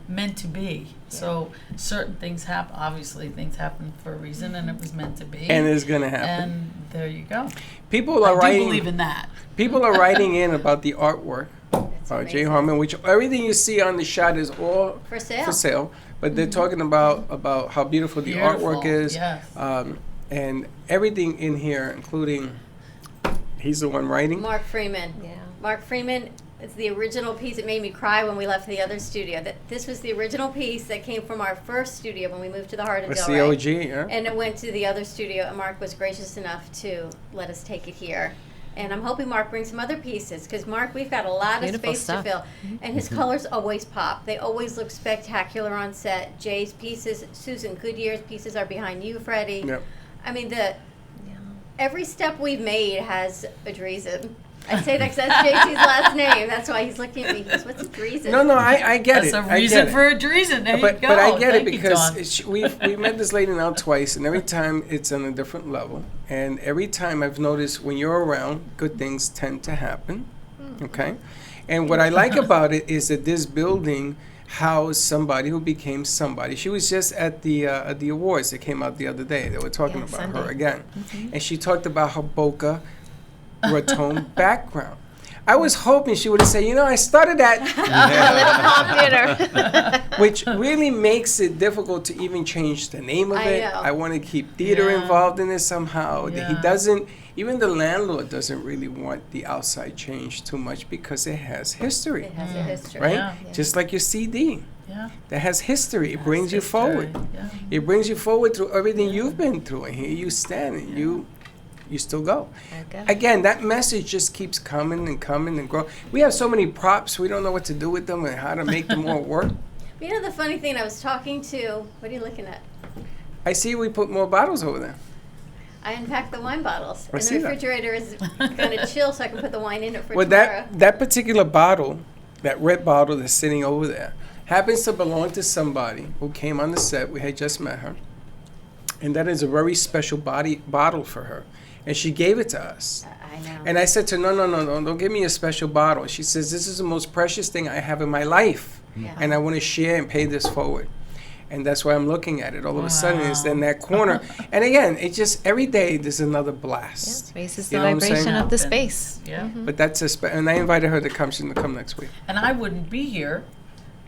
meant to be. So certain things happen. Obviously, things happen for a reason, and it was meant to be. And it's gonna happen. And there you go. People are I writing. do believe in that. People are writing in about the artwork, Jay amazing. Harmon, which everything you see on the shot is all For sale. For sale. But they're talking about how beautiful the artwork Beautiful, is, yes. and everything in here, including. He's the one writing. Mark Freeman. Yeah. Mark Freeman is the original piece. It made me cry when we left the other studio. This was the original piece that came from our first studio when we moved to the Heart of It's Del Rey. the OG, yeah. And it went to the other studio, and Mark was gracious enough to let us take it here. And I'm hoping Mark brings some other pieces, because Mark, we've got a lot Beautiful of space stuff. to fill. And his colors always pop. They always look spectacular on set. Jay's pieces, Susan Goodyear's pieces are behind you, Freddie. Yep. I mean, every step we've made has a reason. I say that because that's JC's last name. That's why he's looking at me. He goes, what's a reason? No, I get That's it. a I reason get for it. a reason. There you But go. I get it Thank you, because Dawn. we've met this lady now twice, and every time it's on a different level. And every time I've noticed when you're around, good things tend to happen. Okay? And what I like about it is that this building housed somebody who became somebody. She was just at the awards that came out the other day. They were talking Yeah, about Sunday. her again. And she talked about her Boca Raton background. I was hoping she would have said, I started at Theater. which really makes it difficult to even change the name of I it. know. I want to keep theater Yeah. involved in it somehow. He Yeah. doesn't, even the landlord doesn't really want the outside change too much because it has history, It has a history. right? Yeah. Just like your CD. Yeah. That has history. It That's brings you history. forward. Yeah. It brings you forward through everything you've been through. And here you stand and you still go. Okay. Again, that message just keeps coming and coming and growing. We have so many props, we don't know what to do with them and how to make them all work. You know the funny thing, I was talking to, what are you looking at? I see we put more bottles over there. I unpacked the wine bottles. I And see the that. refrigerator is kind of chill, so I can put the wine in it for Well, tomorrow. that particular bottle, that red bottle that's sitting over there, happens to belong to somebody who came on the set. We had just met her. And that is a very special bottle for her. And she gave it to us. I know. And I said to her, no, don't give me a special bottle. She says, this is the most precious thing I have in my life. Yeah. And I want to share and pay this forward. And that's why I'm looking at it. All of a sudden, it's in that corner. And again, it just, every day, there's another blast. Raises You the know what I'm saying? vibration of the Happens. space. Yeah. But that's and I invited her to come. She's going to come next week. And I wouldn't be here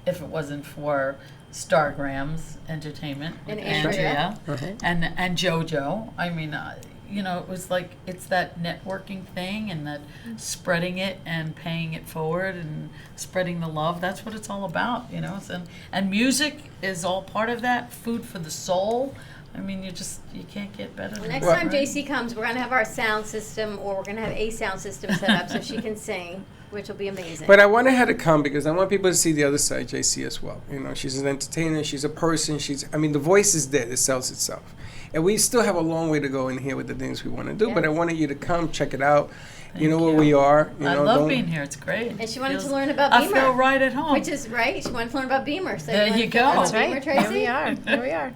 if it wasn't for Stargrams Entertainment And with Andrea. and JoJo. I mean, it was like, it's that networking thing and that spreading it and paying it forward and spreading the love. That's what it's all about, and music is all part of that. Food for the soul. I mean, you can't get better than Next that, time right? JC comes, we're going to have our sound system, or we're going to have a sound system set up so she can sing, which will be amazing. But I wanted her to come because I want people to see the other side, JC, as well. She's an entertainer. She's a person. The voice is there. It sells itself. And we still have a long way to go in here with the things we want to do. But I Yes. wanted you to come, check it out. You know Thank where you. we are. I love being here. It's great. And she wanted to Feels- learn about I Beamer. feel right at home. Which is right. She wanted to learn about Beamer. So There wanna you fill out go. about Beamer, Tracy? Here we are. Here we are.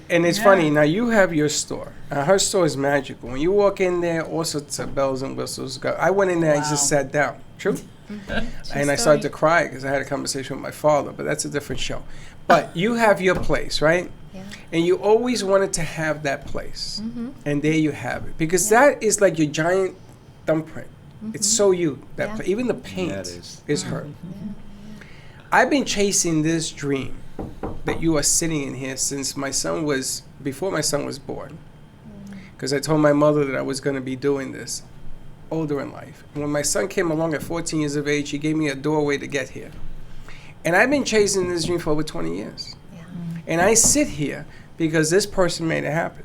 And it's Yeah. funny. Now, you have your store. Her store is magical. When you walk in there, all sorts of bells and whistles go. I went in there, I just Wow. sat down. True? And I started to cry because I had a conversation with my father, but that's a different show. But you have your place, right? Yeah. And you always wanted to have that place. And there you have it. Because that is like your giant thumbprint. It's so you. That Yeah. even the paint Yeah, it is her. I've been chasing this dream that you are sitting in here since before my son was born. Because I told my mother that I was going to be doing this older in life. And when my son came along at 14 years of age, he gave me a doorway to get here. And I've been chasing this dream for over 20 years. Yeah. And I sit here because this person made it happen.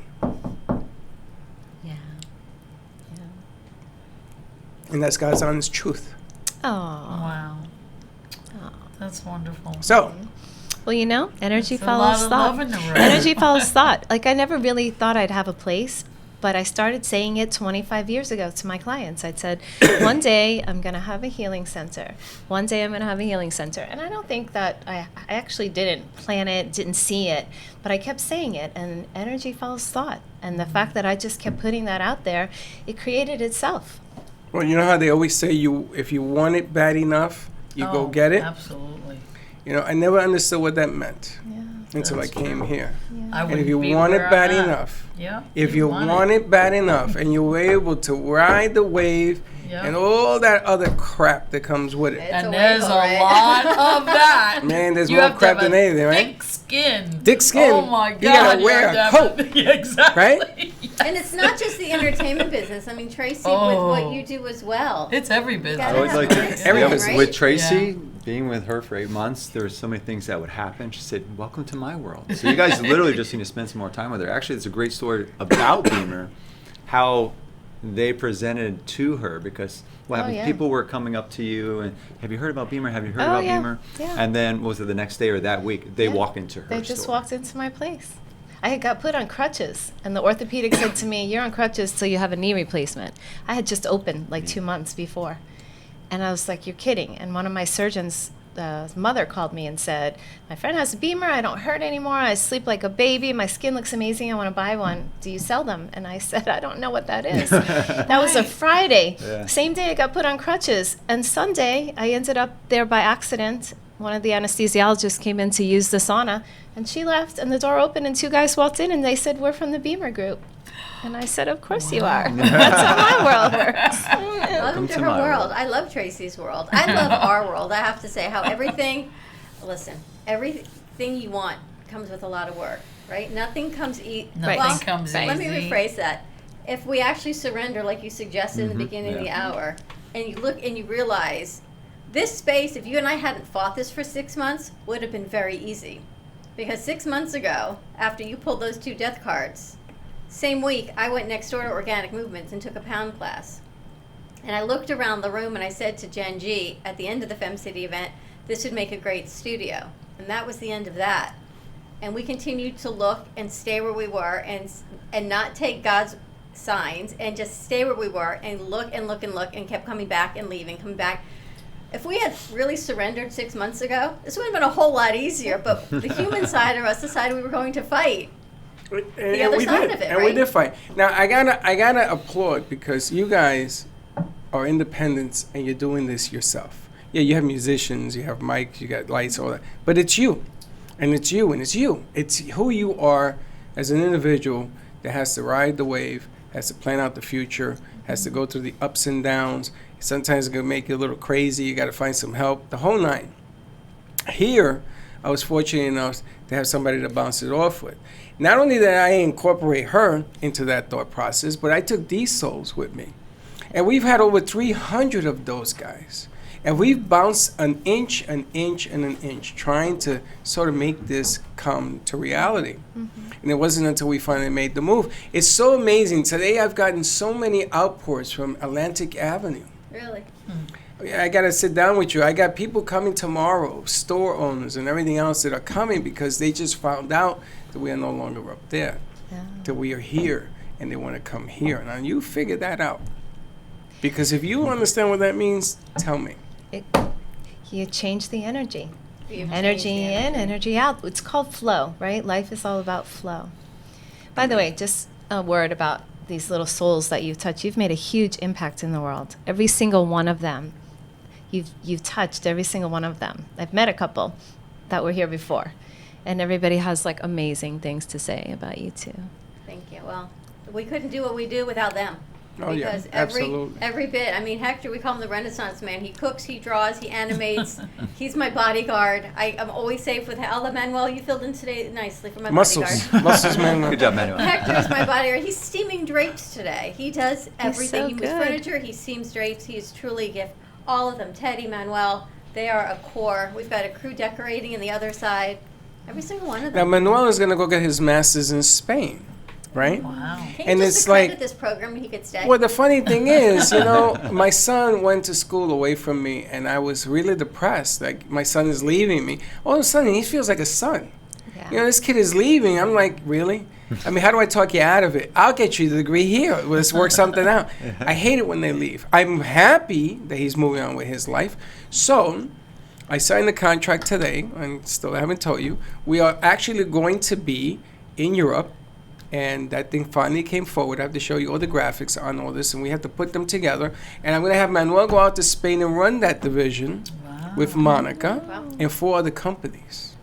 Yeah. And that's God's honest truth. Oh. Wow. That's wonderful. So, Well, energy That's a follows lot of thought. love in the room. Energy follows thought. Like, I never really thought I'd have a place, but I started saying it 25 years ago to my clients. I said, one day I'm going to have a healing center. One day I'm going to have a healing center. And I don't think that I actually didn't plan it, didn't see it, but I kept saying it, and energy follows thought. And the fact that I just kept putting that out there, it created itself. Well, you know how they always say if you want it bad enough, you go get it? Absolutely. You know, I never understood what that meant until I That's came true. here. I And would if you be want it where bad I'm at. enough, Yeah. if you want it bad enough and you were able to ride the wave Yeah. and all that other crap that comes with it. And there's a lot of that. Man, there's You more have to crap have than a anything, right? Thick skin. Thick skin. Oh my God. You gotta wear have a to coat. have yeah, exactly. Right? And it's not just the entertainment business. I mean, Tracy, with what you do as well. It's every business. I always like to, Everything, with, right? with Tracy, being with her for 8 months, there were so many things that would happen. She said, "Welcome to my world." So you guys literally just need to spend some more time with her. Actually, it's a great story about Beamer, how they presented to her, because what happened? yeah. People were coming up to you and, "Have you heard about Beamer? Have you heard Oh, about yeah. Beamer?" Yeah. And then was it the next day or that week? They Yeah. walk into her They just store. walked into my place. I had got put on crutches, and the orthopedic said to me, "You're on crutches till you have a knee replacement." I had just opened like 2 months before. And I was like, "You're kidding." And one of my surgeons' mother called me and said, "My friend has a Beamer. I don't hurt anymore. I sleep like a baby. My skin looks amazing. I want to buy one. Do you sell them?" And I said, "I don't know what that is." That was a Friday. Yeah. Same day I got put on crutches. And Sunday, I ended up there by accident. One of the anesthesiologists came in to use the sauna, and she left, and the door opened, and 2 guys walked in, and they said, "We're from the Beamer Group." And I said, "Of course you are." That's how my world works. Welcome to her world. I love Tracy's world. I love our world. I have to say how everything you want comes with a lot of work, right? Nothing comes Nothing comes Let me easy. rephrase that. If we actually surrender, like you suggested in the beginning of the hour, and you look and you realize this space, if you and I hadn't fought this for 6 months, would have been very easy. Because 6 months ago, after you pulled those 2 death cards, same week, I went next door to Organic Movements and took a pound class. And I looked around the room and I said to Jen G at the end of the Fem City event, this would make a great studio. And that was the end of that. And we continued to look and stay where we were and not take God's signs and just stay where we were and look and look and look and kept coming back and leaving, coming back. If we had really surrendered 6 months ago, this would have been a whole lot easier. But the human side of us decided we were going to fight. The other side of it, and right? we did fight. Now I gotta applaud, because you guys are independents and you're doing this yourself. Yeah, you have musicians, you have mics, you got lights, all that, but it's you, and it's you, and it's you. It's who you are as an individual that has to ride the wave, has to plan out the future, has to go through the ups and downs. Sometimes it's gonna make you a little crazy. You gotta find some help. The whole nine. Here, I was fortunate enough to have somebody to bounce it off with. Not only did I incorporate her into that thought process, but I took these souls with me. And we've had over 300 of those guys. And we've bounced an inch, and an inch, trying to sort of make this come to reality. And it wasn't until we finally made the move. It's so amazing. Today I've gotten so many outpours from Atlantic Avenue. Really? I got to sit down with you. I got people coming tomorrow, store owners and everything else that are coming because they just found out that we are no longer up there, that we are here, and they want to come here. Now, you figure that out. Because if you understand what that means, tell me. You change the energy. You've Energy changed the in, energy out. It's called flow, right? Life is all about flow. By the way, just a word about these little souls that you've touched. You've made a huge impact in the world. Every single one of them. You've touched every single one of them. I've met a couple that were here before, and everybody has like amazing things to say about you too. Thank you. Well, we couldn't do what we do without them. Oh, yeah, Because absolutely. every bit. I mean, Hector, we call him the Renaissance man. He cooks, he draws, he animates. He's my bodyguard. I'm always safe with Alda Manuel. You filled in today nicely for my Muscles. bodyguard. Muscles, man. Good job, Manuel. Hector is my bodyguard. He's steaming drapes today. He does everything. so He moves good. furniture. He steams drapes. He is truly a gift. All of them. Teddy, Manuel, they are a core. We've got a crew decorating in the other side. Every single one of Now, them. Manuel is going to go get his master's in Spain, right? Wow. Can you and just it's accredit like- this program and he could stay? Well, the funny thing is, my son went to school away from me, and I was really depressed. Like, my son is leaving me. All of a sudden, he feels like a son. Yeah. This kid is leaving. I'm like, really? I mean, how do I talk you out of it? I'll get you the degree here. Let's work something out. I hate it when they leave. I'm happy that he's moving on with his life. So I signed the contract today, and still I haven't told you. We are actually going to be in Europe And that thing finally came forward. I have to show you all the graphics on all this, and we have to put them together. And I'm going to have Manuel go out to Spain and run that division with Monica and 4 other companies.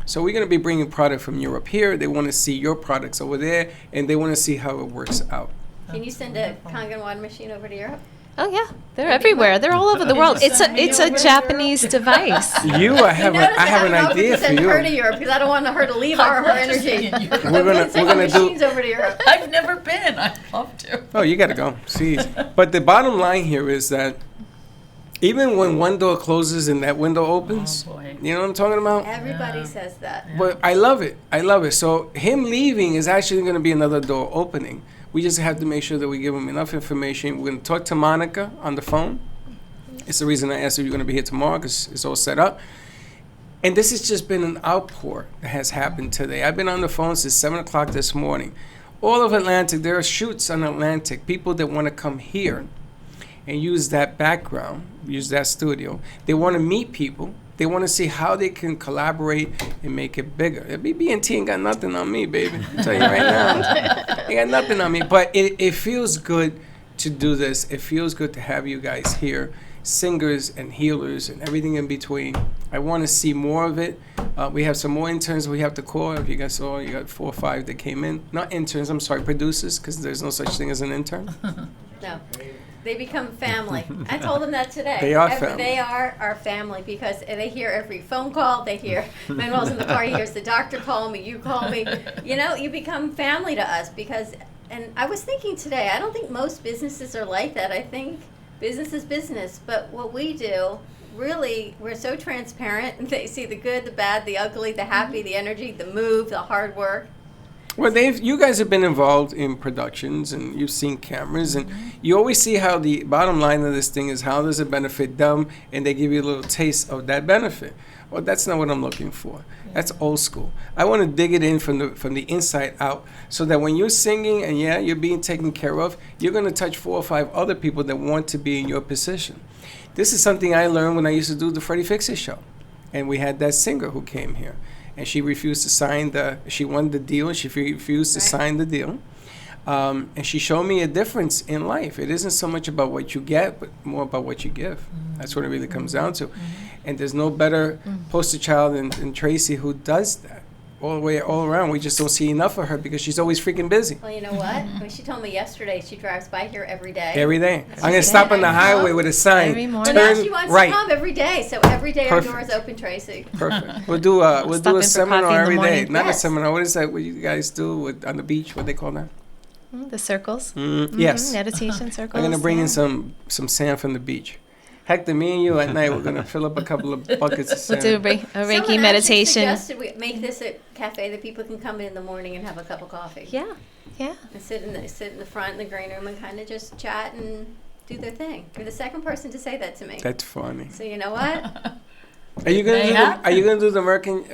So we're going to be bringing product from Europe here. They want to see your products over there, and they want to see how it works out. Can you send a Kangen water machine over to Europe? Oh yeah, they're everywhere. They're all over the world. It's a Japanese device. I have an idea for you. Her to Europe because I don't want her to leave her energy. We're gonna do machines over to Europe. I've never been. I'd love to. Oh, you got to go. See, but the bottom line here is that even when one door closes and that window opens, you know what I'm talking about? Everybody says that. But I love it. I love it. So him leaving is actually going to be another door opening. We just have to make sure that we give him enough information. We're going to talk to Monica on the phone. It's the reason I asked if you're going to be here tomorrow, because it's all set up. And this has just been an outpour that has happened today. I've been on the phone since 7 o'clock this morning. All of Atlantic, there are shoots on Atlantic, people that want to come here and use that background, use that studio. They want to meet people. They want to see how they can collaborate and make it bigger. BB&T ain't got nothing on me, baby. I'll tell you right now. Ain't got nothing on me. But it feels good to do this. It feels good to have you guys here, singers and healers and everything in between. I want to see more of it. We have some more interns we have to call. If you guys saw, you got 4 or 5 that came in. Not interns, I'm sorry, producers, because there's no such thing as an intern. No. They become family. I told them that today. They are family. They are our family because they hear every phone call. They hear Manuel's in the car. He hears the doctor call me. You call me. You know, you become family to us because. And I was thinking today. I don't think most businesses are like that. I think business is business. But what we do, really, we're so transparent. They see the good, the bad, the ugly, the happy, the energy, the move, the hard work. Well, you guys have been involved in productions, and you've seen cameras, and you always see how the bottom line of this thing is how does it benefit them, and they give you a little taste of that benefit. Well, that's not what I'm looking for. That's old school. I want to dig it in from the inside out, so that when you're singing and you're being taken care of, you're going to touch 4 or 5 other people that want to be in your position. This is something I learned when I used to do the Freddie Fix-It show, and we had that singer who came here. And she refused to sign she won the deal, and she refused to sign the deal. And she showed me a difference in life. It isn't so much about what you get, but more about what you give. That's what it really comes down to. And there's no better poster child than Tracy, who does that all around. We just don't see enough of her because she's always freaking busy. Well, you know what? When she told me yesterday she drives by here every day. Every day. I'm going to stop on the highway with a sign. Every morning. Well, now she wants to come every day. So every day our door is open, Tracy. Perfect. We'll do a seminar every day. Not Yes. a seminar. What is that? What you guys do on the beach? What they call that? The circles. Yes. Meditation circles. I'm going to bring in some sand from the beach. Hector, me and you at night, we're going to fill up a couple of buckets of sand. We'll do a Reiki Someone meditation. suggested we make this a cafe that people can come in the morning and have a cup of coffee. Yeah. And sit in the front in the green room and kind of just chat and do their thing. You're the second person to say that to me. That's funny. So you know what? Are you gonna do the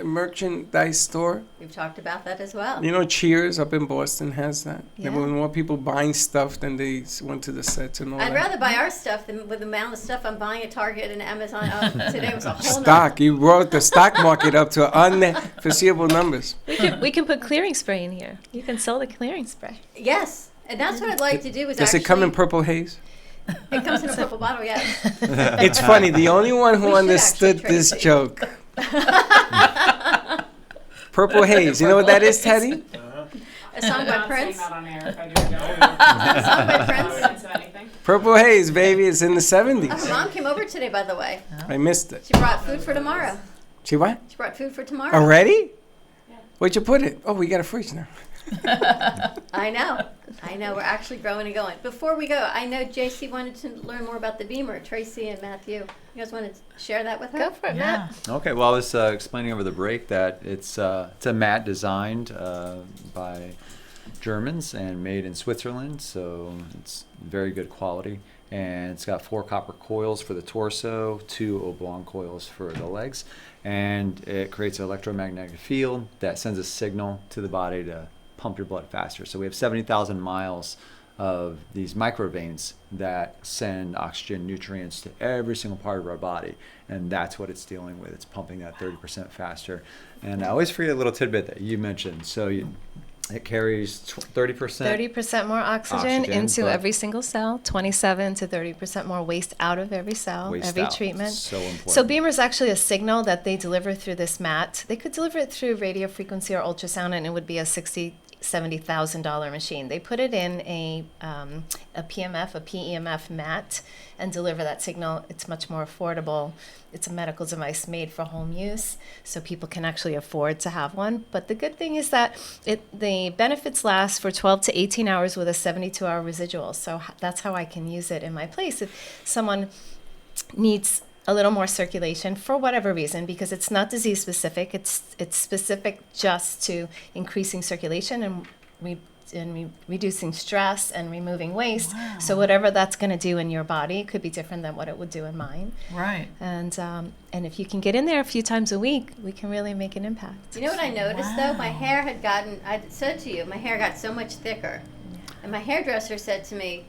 merchandise store? We've talked about that as well. You know, Cheers up in Boston has that. Yeah. There were more people buying stuff than they went to the sets and all I'd that. rather buy our stuff than with the amount of stuff I'm buying at Target and Amazon. Today was a whole Stock. You brought the stock market up to unforeseeable numbers. We can put clearing spray in here. You can sell the clearing spray. Yes, and that's what I'd like to do. Does it come in purple haze? It comes in a purple bottle, yes. It's funny. The only one who understood this joke. Purple haze. You know what that is, Teddy? A song by Prince. A song by Prince. Purple haze, baby. It's in the 70s. Oh, Mom came over today, by the way. I missed it. She brought food for tomorrow. She what? She brought food for tomorrow. Already? Yeah. Where'd you put it? Oh, we got a fridge now. I know. We're actually growing and going. Before we go, I know JC wanted to learn more about the Beamer. Tracy and Matthew, you guys want to share that with her? Go for it, Matt. Okay. Well, I was explaining over the break that it's a mat designed by Germans and made in Switzerland, so it's very good quality. And it's got 4 copper coils for the torso, 2 oblong coils for the legs, and it creates an electromagnetic field that sends a signal to the body to pump your blood faster. So we have 70,000 miles of these microveins that send oxygen, nutrients to every single part of our body, and that's what it's dealing with. It's pumping that 30% faster. And I always forget a little tidbit that you mentioned. So It carries 30%. 30% more oxygen Oxygen, into but- every single cell, 27 to 30% more waste out of every cell, Waste every out. treatment. So important. So Beamer is actually a signal that they deliver through this mat. They could deliver it through radio frequency or ultrasound, and it would be a $70,000 machine. They put it in a PMF, a PEMF mat, and deliver that signal. It's much more affordable. It's a medical device made for home use, so people can actually afford to have one. But the good thing is that the benefits last for 12 to 18 hours with a 72-hour residual. So that's how I can use it in my place. If someone needs a little more circulation for whatever reason, because it's not disease specific, it's specific just to increasing circulation and reducing stress and removing waste. Wow. So whatever that's going to do in your body could be different than what it would do in mine. Right. And if you can get in there a few times a week, we can really make an impact. You know what I noticed though? My hair had gotten, I said to you, my hair got so much thicker. And my hairdresser said to me,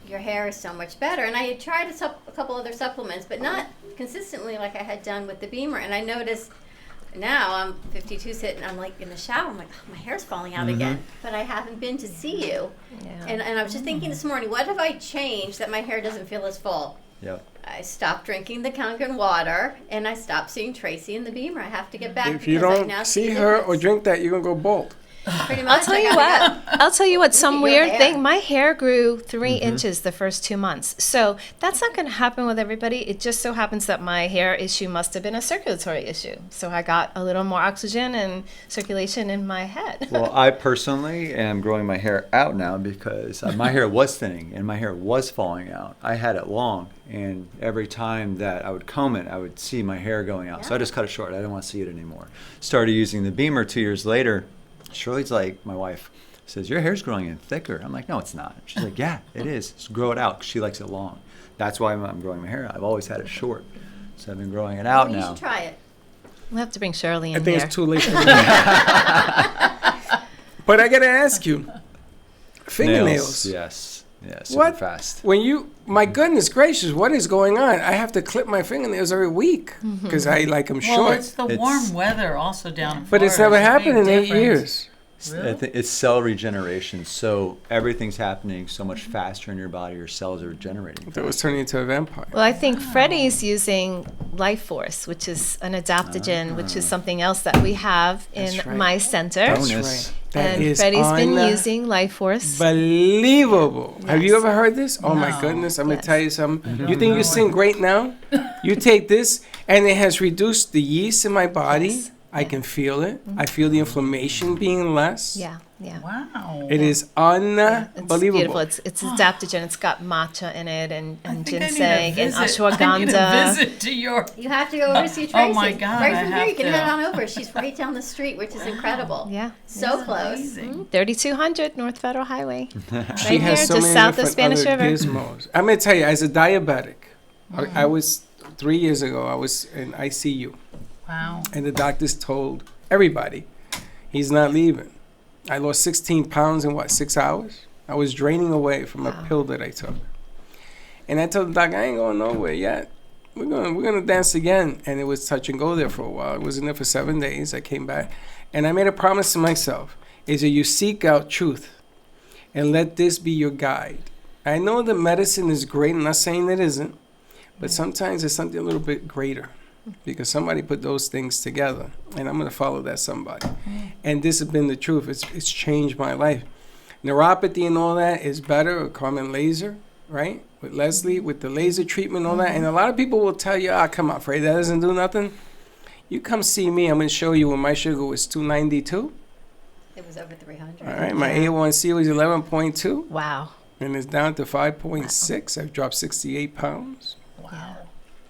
your hair is so much better. And I had tried a couple other supplements, but not consistently like I had done with the Beamer. And I noticed now I'm 52 sitting, I'm like in the shower, I'm like, oh, my hair's falling out again. But I haven't been to see you. Yeah. And I was just thinking this morning, what have I changed that my hair doesn't feel as full? Yep. I stopped drinking the Kangen water, and I stopped seeing Tracy in the Beamer. I have to get back. If you because I now don't see the her or difference. drink that, you're going to go bald. Pretty much, I'll tell I you gotta what. go. I'll tell you what. Some Look at your weird hair. thing. My hair grew 3 inches the first 2 months. So that's not going to happen with everybody. It just so happens that my hair issue must have been a circulatory issue. So I got a little more oxygen and circulation in my head. Well, I personally am growing my hair out now because my hair was thinning and my hair was falling out. I had it long, and every time that I would comb it, I would see my hair going out. So I just cut it short. I didn't want to see it anymore. Started using the Beamer 2 years later. Shirley's like, my wife says, your hair's growing in thicker. I'm like, no, it's not. She's like, yeah, it is. Just grow it out. She likes it long. That's why I'm growing my hair out. I've always had it short. So I've been growing it out You now. should try it. We'll have to bring Shirley in I think here. it's too late for me. But I got to ask you, fingernails. Nails, yes. Yeah, super What? fast. When you, my goodness gracious, what is going on? I have to clip my fingernails every week because I like them Well, short. it's the warm weather also down in But it's Florida. never It's a big happened in 8 difference. years. I think it's cell regeneration. So everything's happening so much faster in your body. Your cells are regenerating. That was turning into a vampire. Well, I think Freddie's using Life Force, which is an adaptogen, which is something else that we have in That's right. my center. That's Bonus. right. That And is Freddie's been unbelievable. using Life Force. Have you Yes. ever heard this? Oh my No. goodness, I'm going to Yes. tell you something. You think you sing great now? You take this, and it has reduced the yeast in my body. Yes. I can feel it. I feel the inflammation being less. Yeah, yeah. Wow. It is It's unbelievable. beautiful. It's adaptogen. It's got matcha in it and I think ginseng I and need a visit. I need a ashwagandha. visit to your. You have to go over to see Tracy. Oh my God, Right I from here, have you can to. head on over. She's right down the street, which is incredible. Yeah. So close. Amazing. 3200 North Federal Highway. She Right has here, so just many south of different Spanish other River. gizmos. I'm going to tell you, as a diabetic, I was 3 years ago. I was in ICU, Wow. and the doctors told everybody he's not leaving. I lost 16 pounds in 6 hours? I was draining away from a pill that I took. And I told the doc, I ain't going nowhere yet. We're gonna dance again. And it was touch and go there for a while. I was in there for 7 days. I came back. And I made a promise to myself, is that you seek out truth and let this be your guide. I know that medicine is great. I'm not saying it isn't. But sometimes it's something a little bit greater. Because somebody put those things together, and I'm going to follow that somebody. And this has been the truth. It's changed my life. Neuropathy and all that is better with Carmen Laser, right? With Leslie, with the laser treatment and all that. And a lot of people will tell you, come on, Freddie, that doesn't do nothing. You come see me. I'm going to show you when my sugar was 292. It was over 300. All right, my A1C was 11.2, Wow. and it's down to 5.6. I've dropped 68 pounds. Wow.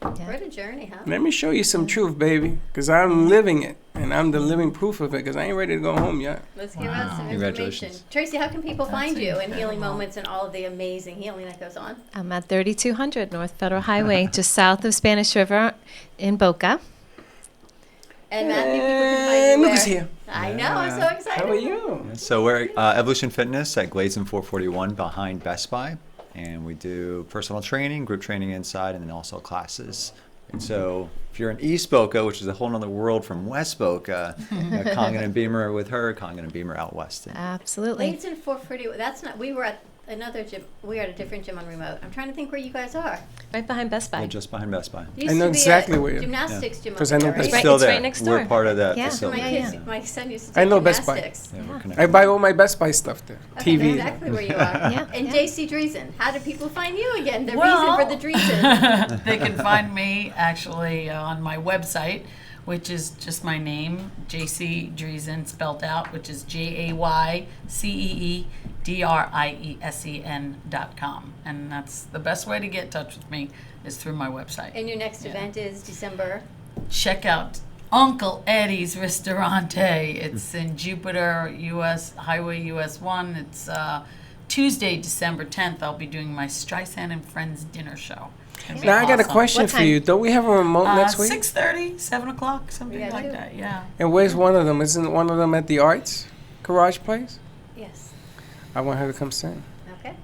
What a journey, huh? Let me show you some truth, baby, because I'm living it, and I'm the living proof of it, because I ain't ready to go home yet. Let's give out some information. Congratulations. Tracy, how can people find you in Healing incredible. Moments and all of the amazing healing that goes on? I'm at 3200 North Federal Highway, just south of Spanish River in Boca. And Matthew, people can find you And where? Lucas here. I know, I'm so excited. How are you? So we're Evolution Fitness at Glades and 441 behind Best Buy. And we do personal training, group training inside, and then also classes And so if you're in East Boca, which is a whole other world from West Boca, Congan and Beamer with her, Congan and Beamer out west. Absolutely. It's in 440. That's not. We were at another gym. We were at a different gym on remote. I'm trying to think where you guys are. Right behind Best Buy. Yeah, just behind Best Buy. Used I know to be exactly a where you are. gymnastics gym. Because over I know there, It's right? still It's there. right next We're door. part of that Yeah. So facility. my son used to I take know Best Buy. gymnastics. Yeah, we're I connected. buy all my Best Buy stuff there. Okay, TV. exactly where you are. Yeah, And yeah. JC Dreesen, how do people find you again? The Well, reason for the Dreesen. They can find me actually on my website, which is just my name, JC Dreesen, spelled out, which is JayceeDriesen.com. And that's the best way to get in touch with me is through my website. And your next event is December. Check out Uncle Eddie's Ristorante. It's in Jupiter, Highway US 1. It's Tuesday, December 10th. I'll be doing my Streisand and Friends dinner show. It'll be Now I got a awesome. question What for time? you. Don't we have a remote next week? 6:30, 7 o'clock, something Yeah, like too. that. Yeah. And where's one of them? Isn't one of them at the Arts Garage place? Yes. I want her to come sing. Okay.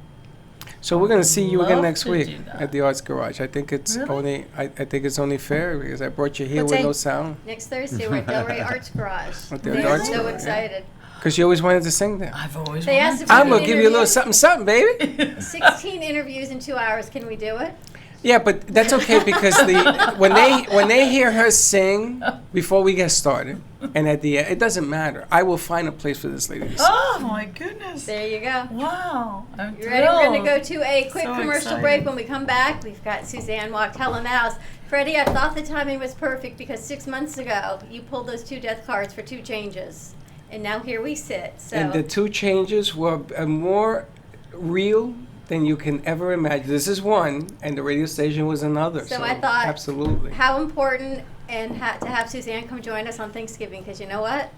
So we're gonna see you again Love next to week do that. at the Arts Garage. I think it's Really? only I think it's only fair because I brought you here What with day? no sound. Next Thursday, we're at Delray Arts Garage. At the They're Arts so Garage, yeah. excited. Because you always wanted to sing there. I've always They asked wanted if to. I'm we gonna could give you a little interview. something, baby. 16 interviews in 2 hours. Can we do it? Yeah, but that's okay because when they hear her sing before we get started, and at the end, it doesn't matter. I will find a place for this lady to sing. Oh my goodness. There you go. Wow. I'm You ready? We're going to thrilled. go to a quick So commercial excited. break. When we come back, we've got Suzanne Wachtel in the house. Freddie, I thought the timing was perfect because 6 months ago, you pulled those 2 death cards for 2 changes. And now here we sit. So And the 2 changes were more real than you can ever imagine. This is one, and the radio station was another. So I thought- absolutely. how important and to have Suzanne come join us on Thanksgiving because you know what?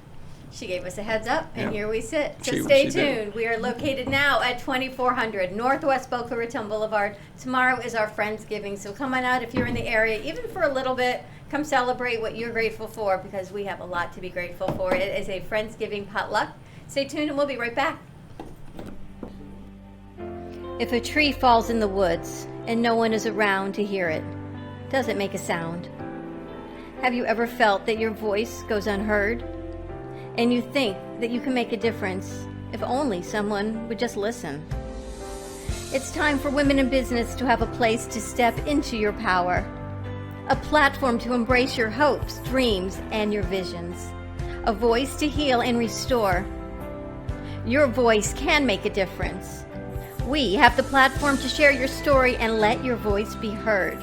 She gave us a heads up, and Yeah. here we sit. So She stay did. tuned. We are located now at 2400 Northwest Boca Raton Boulevard. Tomorrow is our Friendsgiving, so come on out if you're in the area, even for a little bit. Come celebrate what you're grateful for because we have a lot to be grateful for. It is a Friendsgiving potluck. Stay tuned, and we'll be right back. If a tree falls in the woods and no one is around to hear it, does it make a sound? Have you ever felt that your voice goes unheard? And you think that you can make a difference if only someone would just listen? It's time for women in business to have a place to step into your power, a platform to embrace your hopes, dreams, and your visions, a voice to heal and restore. Your voice can make a difference. We have the platform to share your story and let your voice be heard.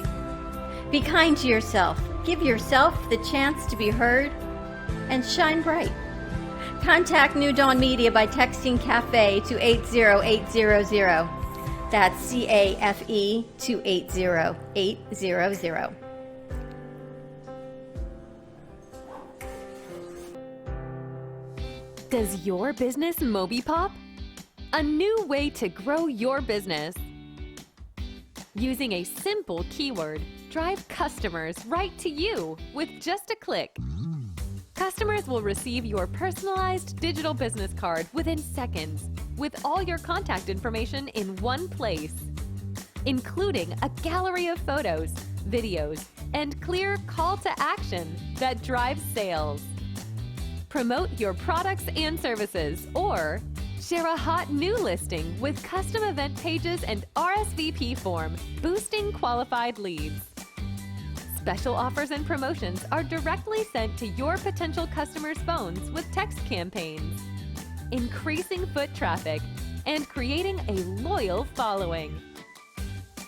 Be kind to yourself. Give yourself the chance to be heard and shine bright. Contact New Dawn Media by texting CAFE to 80800. That's CAFE to 80800. Does your business Moby Pop? A new way to grow your business. Using a simple keyword, drive customers right to you with just a click. Customers will receive your personalized digital business card within seconds with all your contact information in one place, including a gallery of photos, videos, and clear call to action that drives sales. Promote your products and services or share a hot new listing with custom event pages and RSVP form, boosting qualified leads. Special offers and promotions are directly sent to your potential customers' phones with text campaigns, increasing foot traffic and creating a loyal following.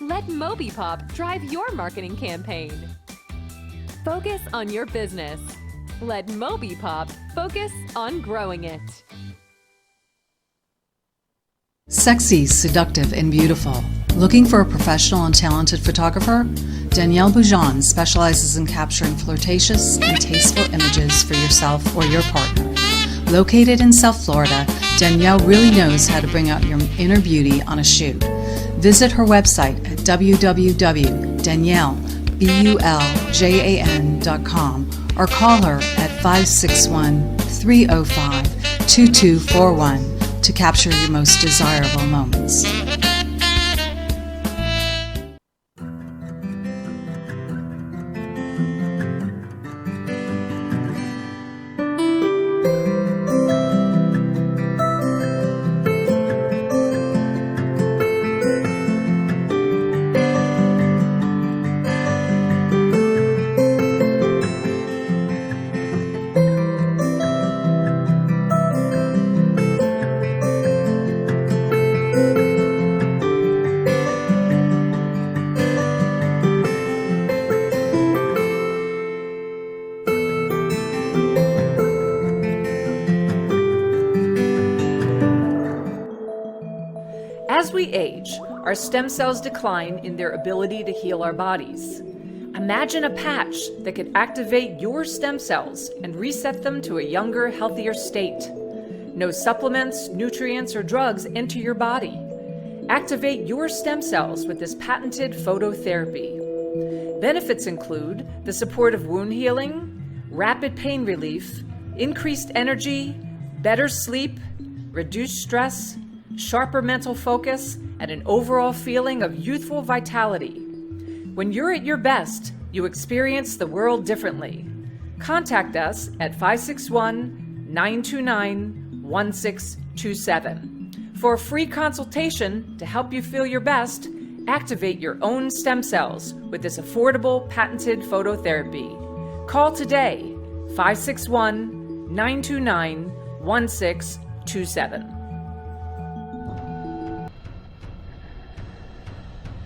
Let MobiPop drive your marketing campaign. Focus on your business. Let MobiPop focus on growing it. Sexy, seductive, and beautiful. Looking for a professional and talented photographer? Danielle Boujon specializes in capturing flirtatious and tasteful images for yourself or your partner. Located in South Florida, Danielle really knows how to bring out your inner beauty on a shoot. Visit her website at www.daniellebuljan.com or call her at 561-305-2241 to capture your most desirable moments. As we age, our stem cells decline in their ability to heal our bodies. Imagine a patch that could activate your stem cells and reset them to a younger, healthier state. No supplements, nutrients, or drugs enter your body. Activate your stem cells with this patented phototherapy. Benefits include the support of wound healing, rapid pain relief, increased energy, better sleep, reduced stress, sharper mental focus, and an overall feeling of youthful vitality. When you're at your best, you experience the world differently. Contact us at 561-929-1627. For a free consultation to help you feel your best, activate your own stem cells with this affordable patented phototherapy. Call today, 561-929-1627.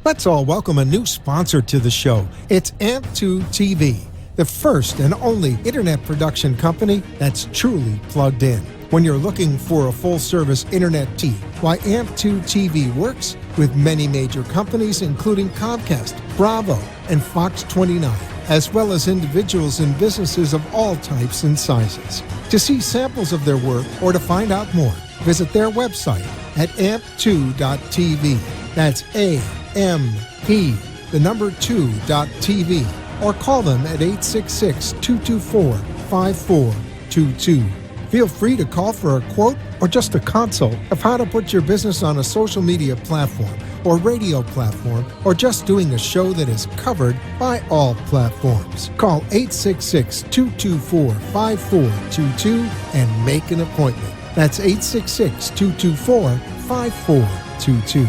Let's all welcome a new sponsor to the show. It's AMP2 TV, the first and only internet production company that's truly plugged in. When you're looking for a full-service internet TV, why AMP2 TV works with many major companies including Comcast, Bravo, and Fox 29, as well as individuals and businesses of all types and sizes. To see samples of their work or to find out more, visit their website at amp2.tv. That's AMP2.tv, or call them at 866-224-5422. Feel free to call for a quote or just a consult of how to put your business on a social media platform or radio platform, or just doing a show that is covered by all platforms. Call 866-224-5422 and make an appointment. That's 866-224-5422.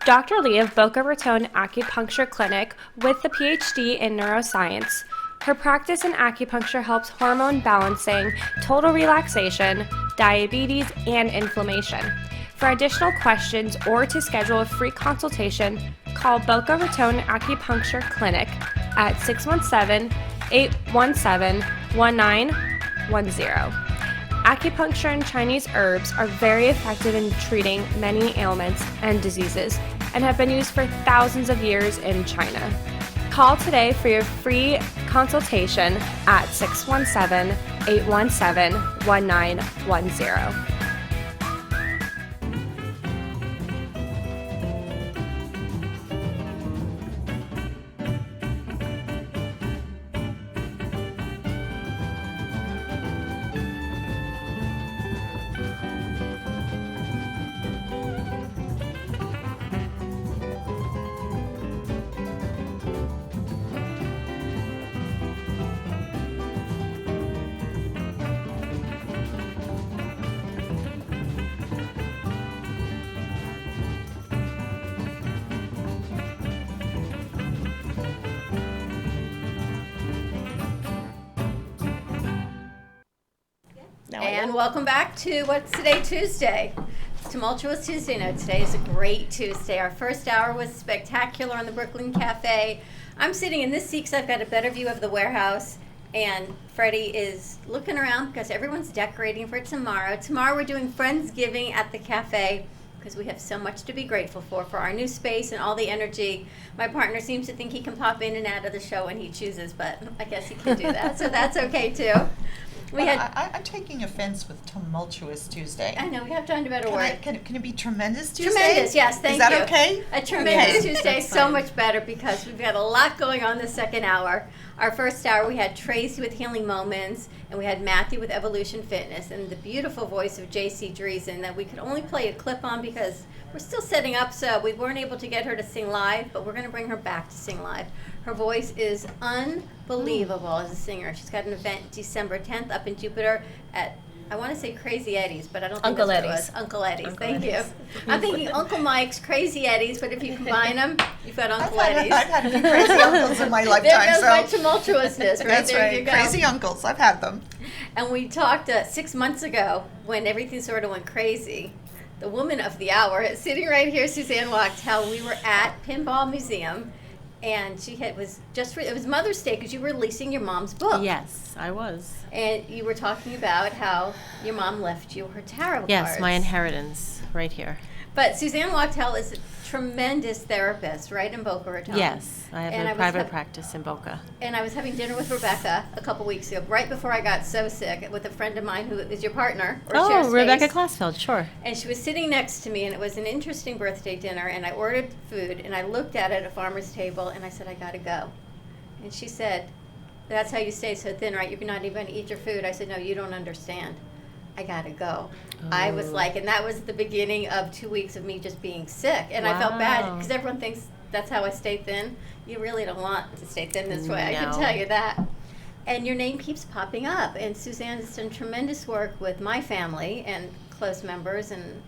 Dr. Lee of Boca Raton Acupuncture Clinic with the PhD in neuroscience. Her practice in acupuncture helps hormone balancing, total relaxation, diabetes, and inflammation. For additional questions or to schedule a free consultation, call Boca Raton Acupuncture Clinic at 617-817-1910. Acupuncture and Chinese herbs are very effective in treating many ailments and diseases and have been used for thousands of years in China. Call today for your free consultation at 617-817-1910. And welcome back to what's today, Tuesday. Tumultuous Tuesday. No, today is a great Tuesday. Our first hour was spectacular on the Brooklyn Cafe. I'm sitting in this seat because I've got a better view of the warehouse, and Freddie is looking around because everyone's decorating for tomorrow. Tomorrow we're doing Friendsgiving at the cafe because we have so much to be grateful for our new space and all the energy. My partner seems to think he can pop in and out of the show when he chooses, but I guess he can do that, so that's okay too. I'm taking offense with tumultuous Tuesday. I know, we have to find a better word. Can it be tremendous Tuesday? Tremendous, yes, thank you. Is that okay? A tremendous Okay. Tuesday is so much better because we've got a lot going on the second hour. Our first hour, we had Tracy with Healing Moments, and we had Matthew with Evolution Fitness, and the beautiful voice of J.C. Dreesen that we could only play a clip on because we're still setting up, so we weren't able to get her to sing live, but we're going to bring her back to sing live. Her voice is unbelievable as a singer. She's got an event December 10th up in Jupiter at I want to say Crazy Eddie's, but I don't think Uncle that's what it Eddie's. was. Uncle Eddie's, Uncle thank Eddie's. you. I'm thinking Uncle Mike's, Crazy Eddie's, but if you combine them, you've got Uncle I've Eddie's. had a few crazy uncles in my lifetime. There goes my so tumultuousness, right? that's There right. you go. Crazy uncles. I've had them. And we talked 6 months ago when everything sort of went crazy. The woman of the hour, sitting right here, Suzanne Wachtel, we were at Pinball Museum, and it was Mother's Day because you were releasing your mom's book. Yes, I was. And you were talking about how your mom left you her tarot cards. Yes, my inheritance right here. But Suzanne Wachtel is a tremendous therapist, right, in Boca Raton. Yes, I have And a private practice in Boca. And I was having dinner with Rebecca a couple weeks ago, right before I got so sick, with a friend of mine who is your partner. Or shares Oh, Rebecca space. Glassfeld, sure. And she was sitting next to me, and it was an interesting birthday dinner, and I ordered food, and I looked at it at a farmer's table, and I said, I gotta go. And she said, that's how you stay so thin, right? You're not even going to eat your food. I said, no, you don't understand. I gotta go. I was like, and that was the beginning of 2 weeks of me just being sick. And I felt bad because everyone thinks that's how I stay thin. You really don't want to stay thin this way, I can tell you that. And your name keeps popping up. And Suzanne has done tremendous work with my family and close members. And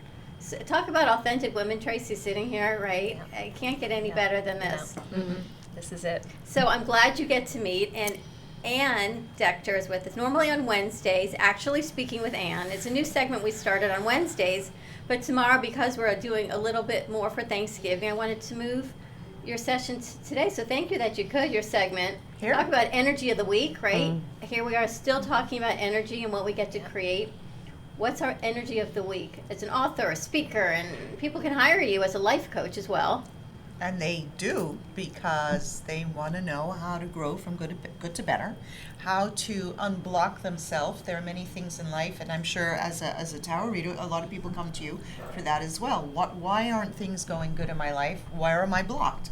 talk about authentic women. Tracy's sitting here, right? I can't get any better than this. Mm-hmm. This is it. So I'm glad you get to meet. And Ann Decter is with us, normally on Wednesdays, actually speaking with Ann. It's a new segment we started on Wednesdays, but tomorrow, because we're doing a little bit more for Thanksgiving, I wanted to move your session today. So thank you that you could, your segment. Here. Talk about energy of the week, right? Here we are still talking about energy and what we get to create. What's our energy of the week? As an author, a speaker, and people can hire you as a life coach as well. And they do, because they want to know how to grow from good to better, how to unblock themselves. There are many things in life, and I'm sure as a tarot reader, a lot of people come to you for that as well. Why aren't things going good in my life? Why am I blocked?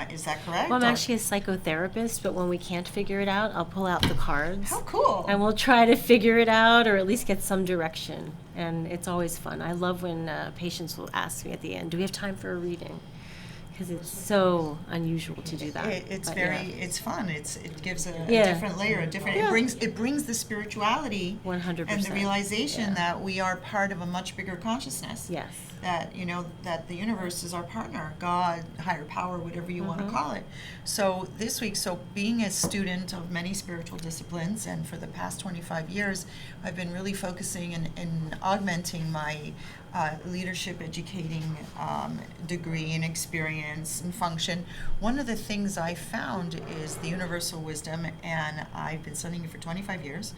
Is that correct? Well, I'm actually a psychotherapist, but when we can't figure it out, I'll pull out the cards. How cool. And we'll try to figure it out, or at least get some direction. And it's always fun. I love when patients will ask me at the end, do we have time for a reading? Because it's so unusual to do that. It's But it's fun. It gives a Yeah. different layer, it brings the spirituality 100%. and the realization that we are part of a much bigger consciousness. Yes. That that the universe is our partner, God, higher power, whatever you want to call it. So this week, being a student of many spiritual disciplines, and for the past 25 years, I've been really focusing and augmenting my leadership educating degree and experience and function. One of the things I found is the universal wisdom, and I've been studying it for 25 years.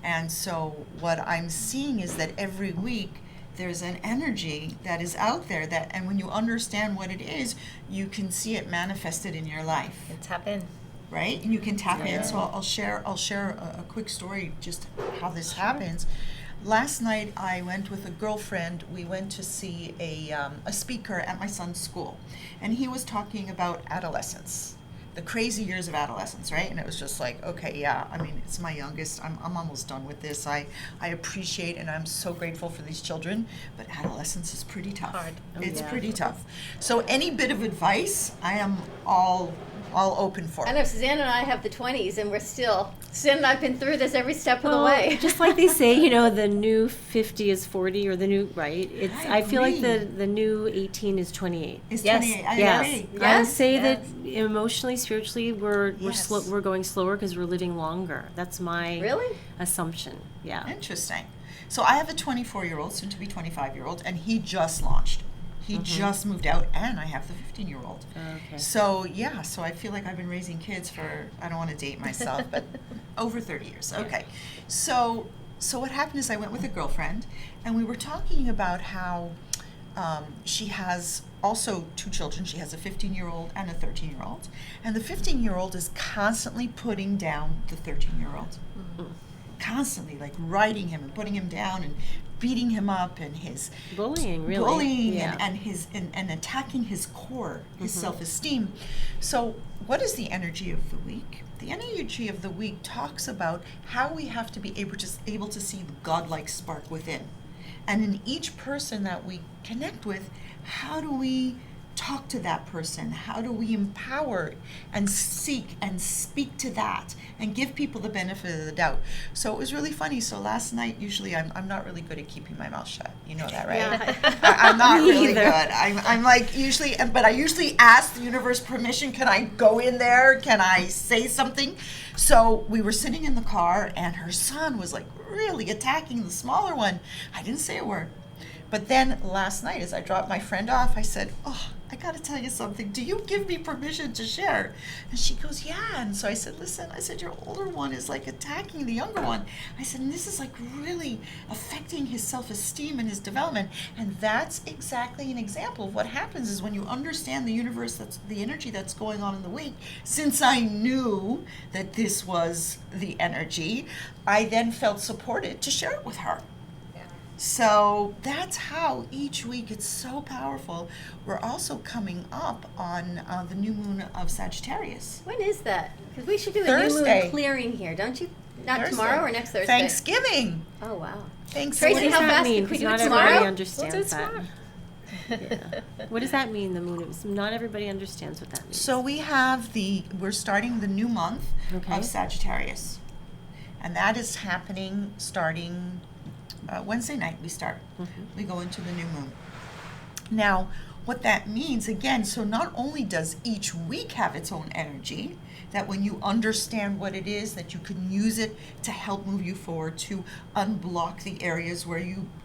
And so what I'm seeing is that every week there's an energy that is out there and when you understand what it is, you can see it manifested in your life. And tap in. Right? And you can tap in. So I'll share a quick story just how this happens. Last night I went with a girlfriend. We went to see a speaker at my son's school, and he was talking about adolescence, the crazy years of adolescence, right? And it was just like, okay, yeah, I mean, it's my youngest. I'm almost done with this. I appreciate and I'm so grateful for these children, but adolescence is pretty tough. Hard. It's pretty tough. So any bit of advice, I am all open for. I know Suzanne and I have the 20s, and Suzanne and I have been through this every step of the Well, way. just like they say, the new 50 is 40, or the new, right? I feel like agree. the new 18 is 28. It's Yes. 28. I Yes. agree. I would Yes. say Yes. that emotionally, spiritually, we're Yes. we're going slower because we're living longer. That's my Really? assumption. Yeah. Interesting. So I have a 24-year-old, soon to be 25-year-old, and he just launched. He just moved out, and I have the 15-year-old. Okay. So so I feel like I've been raising kids for, I don't want to date myself, but over 30 years. Okay. So what happened is I went with a girlfriend, and we were talking about how she has also 2 children. She has a 15-year-old and a 13-year-old. And the 15-year-old is constantly putting down the 13-year-old. Constantly, like riding him and putting him down and beating him up, and his Bullying, really. bullying Yeah. and attacking his core, his self-esteem. So what is the energy of the week? The energy of the week talks about how we have to be able to see the godlike spark within. And in each person that we connect with, how do we talk to that person? How do we empower and seek and speak to that and give people the benefit of the doubt? So it was really funny. So last night, usually I'm not really good at keeping my mouth shut. You know that, right? Yeah. I'm not Me really either. good. I'm like usually, but I usually ask the universe permission. Can I go in there? Can I say something? So we were sitting in the car and her son was like really attacking the smaller one. I didn't say a word. But then last night, as I dropped my friend off, I said, oh, I got to tell you something. Do you give me permission to share? And she goes, yeah. And so I said, listen, I said, your older one is like attacking the younger one. I said, and this is like really affecting his self-esteem and his development. And that's exactly an example of what happens is when you understand the universe, that's the energy that's going on in the week. Since I knew that this was the energy, I then felt supported to share it with her. So that's how each week it's so powerful. We're also coming up on the new moon of Sagittarius. When is that? Because we should do a Thursday. new moon clearing here, don't you? Not Thursday. tomorrow or next Thursday? Thanksgiving. Oh, wow. Thanksgiving. Tracy, What how does that fast mean? could we 'Cause do it not tomorrow? everybody We'll do it understands that. tomorrow. Yeah. What does that mean, the moon? Not everybody understands what that means. So we're starting the new month of Sagittarius. And that is happening starting Wednesday night we start. We go into the new moon. Now, what that means, again, so not only does each week have its own energy, that when you understand what it is, that you can use it to help move you forward, to unblock the areas where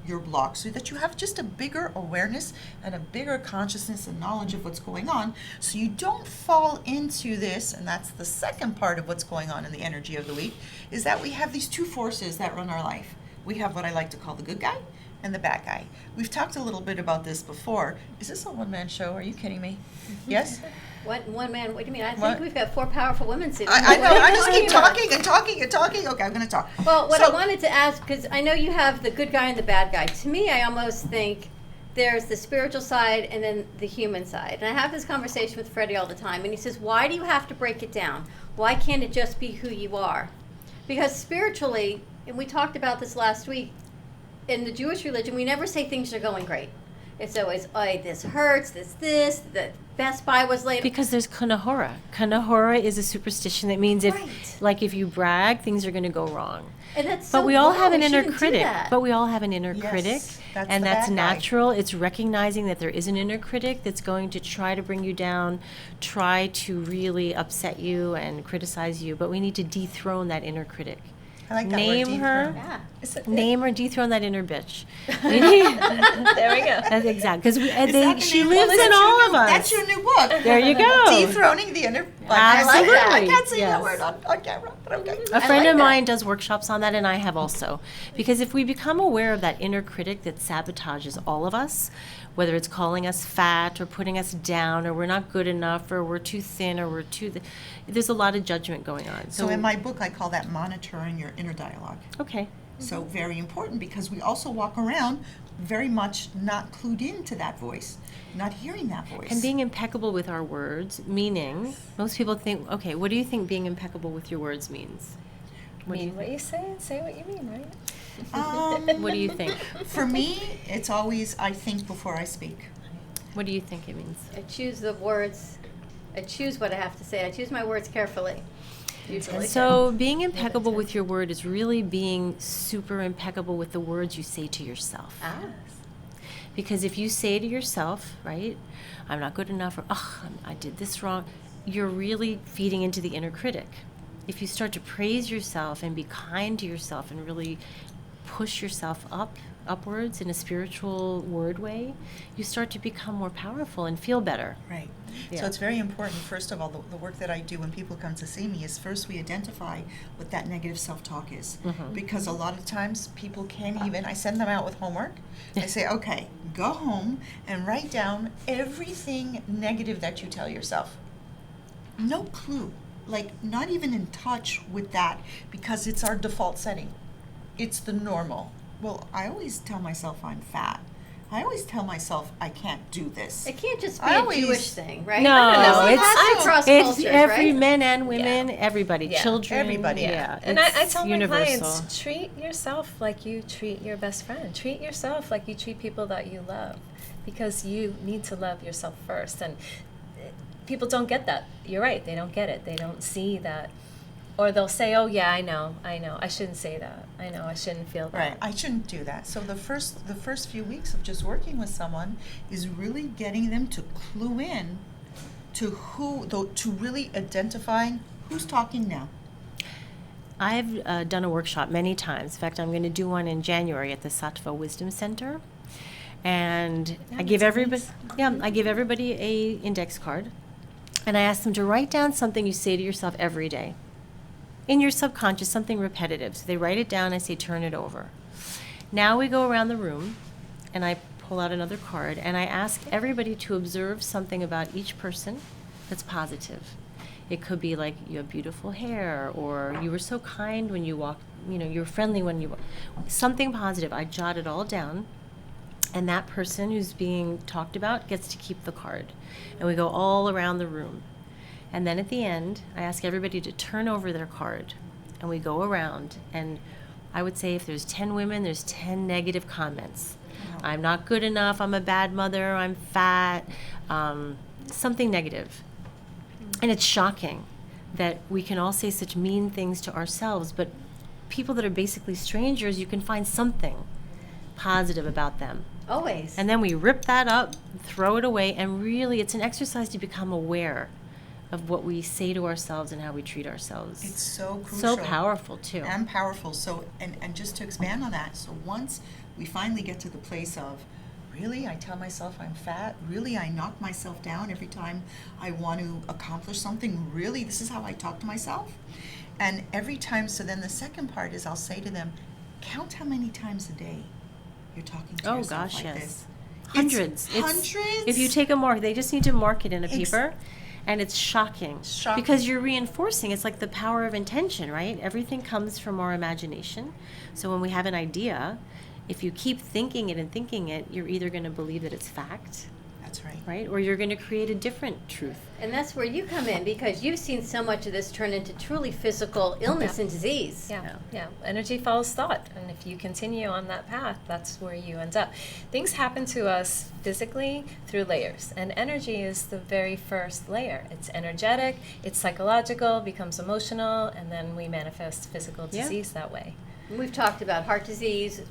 you're blocked, so that you have just a bigger awareness and a bigger consciousness and knowledge of what's going on, so you don't fall into this, and that's the second part of what's going on in the energy of the week, is that we have these two forces that run our life. We have what I like to call the good guy and the bad guy. We've talked a little bit about this before. Is this a one-man show? Are you kidding me? Yes? One man, what do you mean? I think What? we've got 4 powerful women sitting I here. know, What are I you just keep about? talking and talking and talking. Okay, I'm going to talk. Well, what So- I wanted to ask, because I know you have the good guy and the bad guy. To me, I almost think there's the spiritual side and then the human side. And I have this conversation with Freddie all the time, and he says, why do you have to break it down? Why can't it just be who you are? Because spiritually, and we talked about this last week, in the Jewish religion, we never say things are going great. It's always, oh, this hurts, the Best Buy was late. Because there's kanahora. Kanahora is a superstition that means if, like, if you brag, things are going to go wrong. And that's But so we all wrong. have an We inner shouldn't do critic. that. But we all have an inner Yes, critic, that's and the that's bad guy. natural. It's recognizing that there is an inner critic that's going to try to bring you down, try to really upset you and criticize you. But we need to dethrone that inner critic. I like that Name word, her. dethrone. Name or dethrone that inner bitch. There we go. That's exact. Because Is that the she name? lives Well, in that's your all new- of us. That's your new book. There you go. Dethroning the inner. I like that. I Absolutely, can't say yes. that word on camera, but okay. A friend of mine does workshops on that, and I have also. Because if we become aware of that inner critic that sabotages all of us, whether it's calling us fat or putting us down, or we're not good enough, or we're too thin, or we're too, there's a lot of judgment going on. So in my book, I call that monitoring your inner dialogue. Okay. So very important, because we also walk around very much not clued into that voice, not hearing that voice. And being impeccable with our words, meaning, most people think, okay, what do you think being impeccable with your words means? Mean what you say and say what you mean, right? What do you think? For me, it's always I think before I speak. What do you think it means? I choose the words. I choose what I have to say. I choose my words carefully. Usually. So being impeccable with your word is really being super impeccable with the words you say to yourself. Because if you say to yourself, right, I'm not good enough, or, oh, I did this wrong, you're really feeding into the inner critic. If you start to praise yourself and be kind to yourself and really push yourself upwards in a spiritual word way, you start to become more powerful and feel better. Right. Yeah. So it's very important, first of all, the work that I do when people come to see me is first we identify what that negative self-talk is. Mhm. Because a lot of times people can't even, I send them out with homework. I say, okay, go home and write down everything negative that you tell yourself. No clue. Like, not even in touch with that, because it's our default setting. It's the normal. Well, I always tell myself I'm fat. I always tell myself I can't do this. It can't just be I a always- Jewish thing, right? No, it has to cross it's cultures, every right? men and women, everybody, Yeah. children, Everybody. Yeah, And I it's tell my universal. clients, treat yourself like you treat your best friend. Treat yourself like you treat people that you love. because you need to love yourself first. And people don't get that. You're right, they don't get it. They don't see that. Or they'll say, oh yeah, I know, I shouldn't say that. I know, I shouldn't feel that. Right, I shouldn't do that. So the first few weeks of just working with someone is really getting them to clue in to really identifying who's talking now. I've done a workshop many times. In fact, I'm going to do one in January at the Sattva Wisdom Center. And I give everybody a index card, and I ask them to write down something you say to yourself every day. In your subconscious, something repetitive. So they write it down, I say turn it over. Now we go around the room, and I pull out another card, and I ask everybody to observe something about each person that's positive. It could be like, you have beautiful hair, or you were so kind when you walked, you were friendly when you walked. Something positive. I jot it all down, and that person who's being talked about gets to keep the card. And we go all around the room. And then at the end, I ask everybody to turn over their card, and we go around, and I would say if there's 10 women, there's 10 negative comments. Oh. I'm not good enough, I'm a bad mother, I'm fat, something negative. And it's shocking that we can all say such mean things to ourselves, but people that are basically strangers, you can find something positive about them. Always. And then we rip that up, throw it away, and really it's an exercise to become aware of what we say to ourselves and how we treat ourselves. It's so crucial. So powerful, too. And powerful. So, and just to expand on that, so once we finally get to the place of, really, I tell myself I'm fat, really, I knock myself down every time I want to accomplish something, really, this is how I talk to myself? And every time, so then the second part is I'll say to them, count how many times a day you're talking to yourself like this. Hundreds. Hundreds? If you take a mark, they just need to mark it in a paper. And it's shocking. Because you're reinforcing. It's like the power of intention, right? Everything comes from our imagination. So when we have an idea, if you keep thinking it and thinking it, you're either going to believe that it's fact. That's right. Right? Or you're going to create a different truth. And that's where you come in, because you've seen so much of this turn into truly physical illness and disease. Yeah. Energy follows thought. And if you continue on that path, that's where you end up. Things happen to us physically through layers. And energy is the very first layer. It's energetic, it's psychological, becomes emotional, and then we manifest physical disease that way. We've talked about heart disease,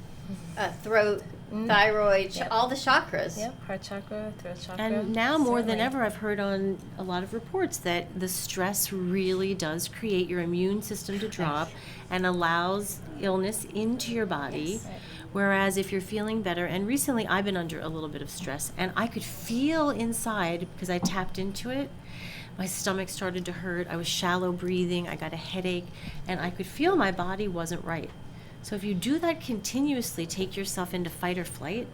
throat, thyroid, all the chakras. Yep, heart chakra, throat chakra. And now more than ever, I've heard on a lot of reports that the stress really does create your immune system to drop and allows illness into your body. Yes. Whereas if you're feeling better, and recently I've been under a little bit of stress, and I could feel inside, because I tapped into it, my stomach started to hurt, I was shallow breathing, I got a headache, and I could feel my body wasn't right. So if you do that continuously, take yourself into fight or flight,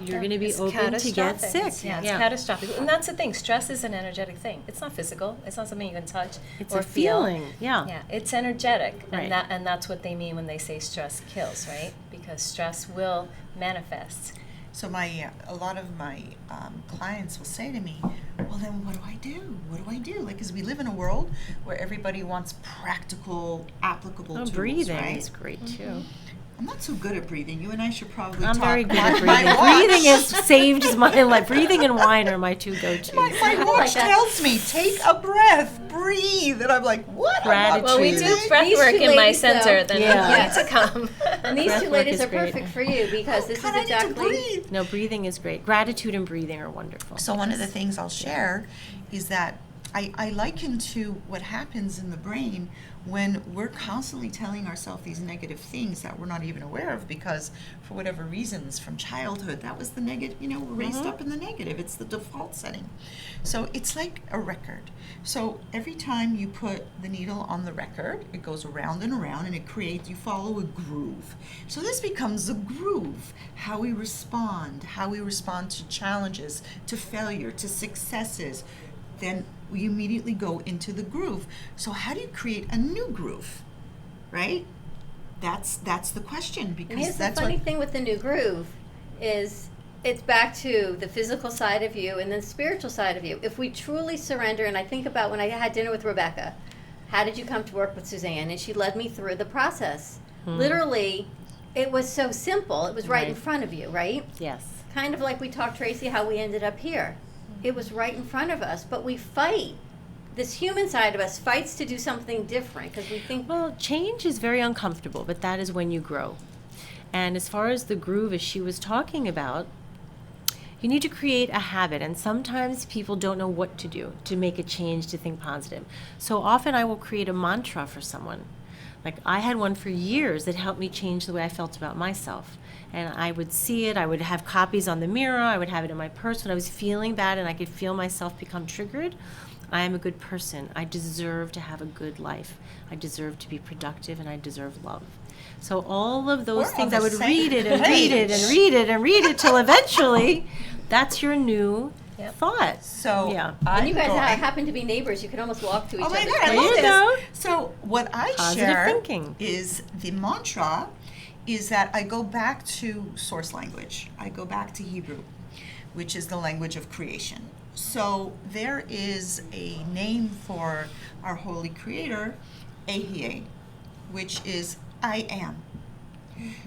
you're going to be open to get sick. It's catastrophic. And that's the thing. Stress is an energetic thing. It's not physical. It's not something you can touch it's or a feel. Feeling. Yeah. It's energetic. Right. And that's what they mean when they say stress kills, right? Because stress will manifest. So a lot of my clients will say to me, well, then what do I do? What do I do? Like, because we live in a world where everybody wants practical, applicable tools, breathing right? is great, too. I'm not so good at breathing. You and I should probably I'm talk. very good at breathing. Breathing has saved my life. Breathing and wine are my two go-tos. My watch tells me, take a breath, breathe. And I'm like, what? Gratitude. Well, we do breath work in my center, then you need to come. And these two ladies are perfect for you, because this is exactly... No, breathing is great. Gratitude and breathing are wonderful. So one of the things I'll share is that I liken to what happens in the brain when we're constantly telling ourselves these negative things that we're not even aware of, because for whatever reasons from childhood, that was the negative, we're raised up in the negative. It's the default setting. So it's like a record. So every time you put the needle on the record, it goes around and around, and you follow a groove. So this becomes a groove, how we respond to challenges, to failure, to successes. Then we immediately go into the groove. So how do you create a new groove, right? That's the question, because and here's the funny thing with the new groove is it's back to the physical side of you and then the spiritual side of you. If we truly surrender, and I think about when I had dinner with Rebecca, how did you come to work with Suzanne? And she led me through the process. Literally, it was so simple. It was right in front of you, right? Yes. kind of like we talked, Tracy, how we ended up here. It was right in front of us, but we fight. This human side of us fights to do something different because we think. Well, change is very uncomfortable, but that is when you grow. And as far as the groove, as she was talking about, you need to create a habit. And sometimes people don't know what to do to make a change, to think positive. So often I will create a mantra for someone. Like I had one for years that helped me change the way I felt about myself. And I would see it, I would have copies on the mirror, I would have it in my purse when I was feeling bad and I could feel myself become triggered. I am a good person. I deserve to have a good life. I deserve to be productive and I deserve love. So all of those things, I would read it and read it and read it and read it till eventually that's your new thought. So yeah. And you guys happen to be neighbors. You could almost walk to each other's God, I places. love this. So what I Positive share thinking. is the mantra is that I go back to source language. I go back to Hebrew, which is the language of creation. So there is a name for our holy creator, Ahia, which is I am.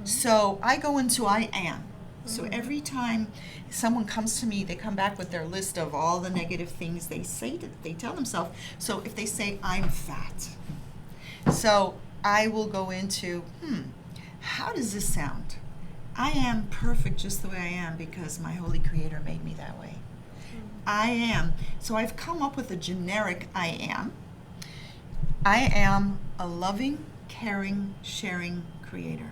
So I go into I am. So every time someone comes to me, they come back with their list of all the negative things they tell themselves. So if they say I'm fat, so I will go into, how does this sound? I am perfect just the way I am because my holy creator made me that way. I am. So I've come up with a generic I am. I am a loving, caring, sharing creator.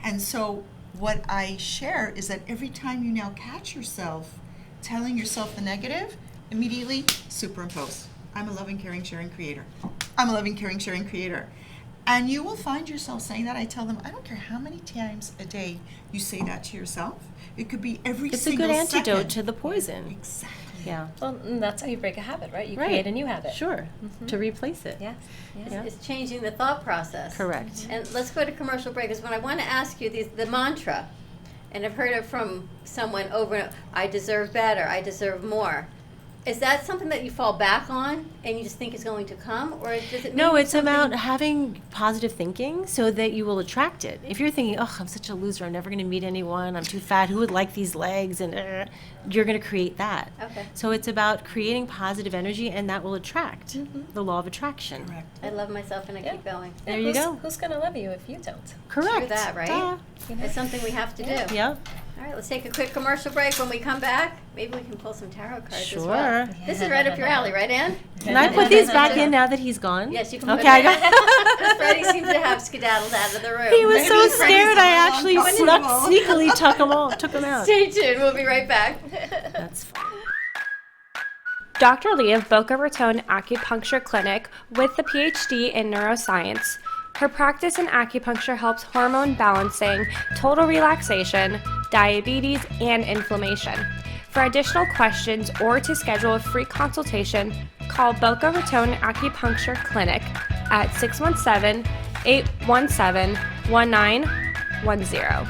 And so what I share is that every time you now catch yourself telling yourself the negative, immediately superimpose. I'm a loving, caring, sharing creator. I'm a loving, caring, sharing creator. And you will find yourself saying that. I tell them, I don't care how many times a day you say that to yourself. It could be every single second. It's a good antidote to the poison. Exactly. Yeah. Well, and that's how you break a habit, right? You Right. create a new habit. Sure. To replace it. Yes. It's changing the thought process. Correct. And let's go to commercial break. Because when I want to ask you the mantra, and I've heard it from someone over and over, I deserve better, I deserve more. Is that something that you fall back on and you just think is going to come, or does it? No, mean it's something- about having positive thinking so that you will attract it. If you're thinking, oh, I'm such a loser, I'm never going to meet anyone, I'm too fat, who would like these legs, and you're going to create that. Okay. So it's about creating positive energy, and that will attract the law of attraction. Correct. I love myself and I keep going. There you go. Who's going to love you if you don't? Correct. True that, right? Duh. It's something we have to do. Yep. All right, let's take a quick commercial break. When we come back, maybe we can pull some tarot cards as well. Sure. This is right up your alley, right, Ann? Can I put these back in now that he's gone? Yes, you can Okay, put I it got in. Freddie seems to have skedaddled out of the room. He was so scared I actually sneakily took him out. Stay tuned. We'll be right back. That's fine. Dr. Lee of Boca Raton Acupuncture Clinic with the PhD in neuroscience. Her practice in acupuncture helps hormone balancing, total relaxation, diabetes, and inflammation. For additional questions or to schedule a free consultation, call Boca Raton Acupuncture Clinic at 617-817-1910.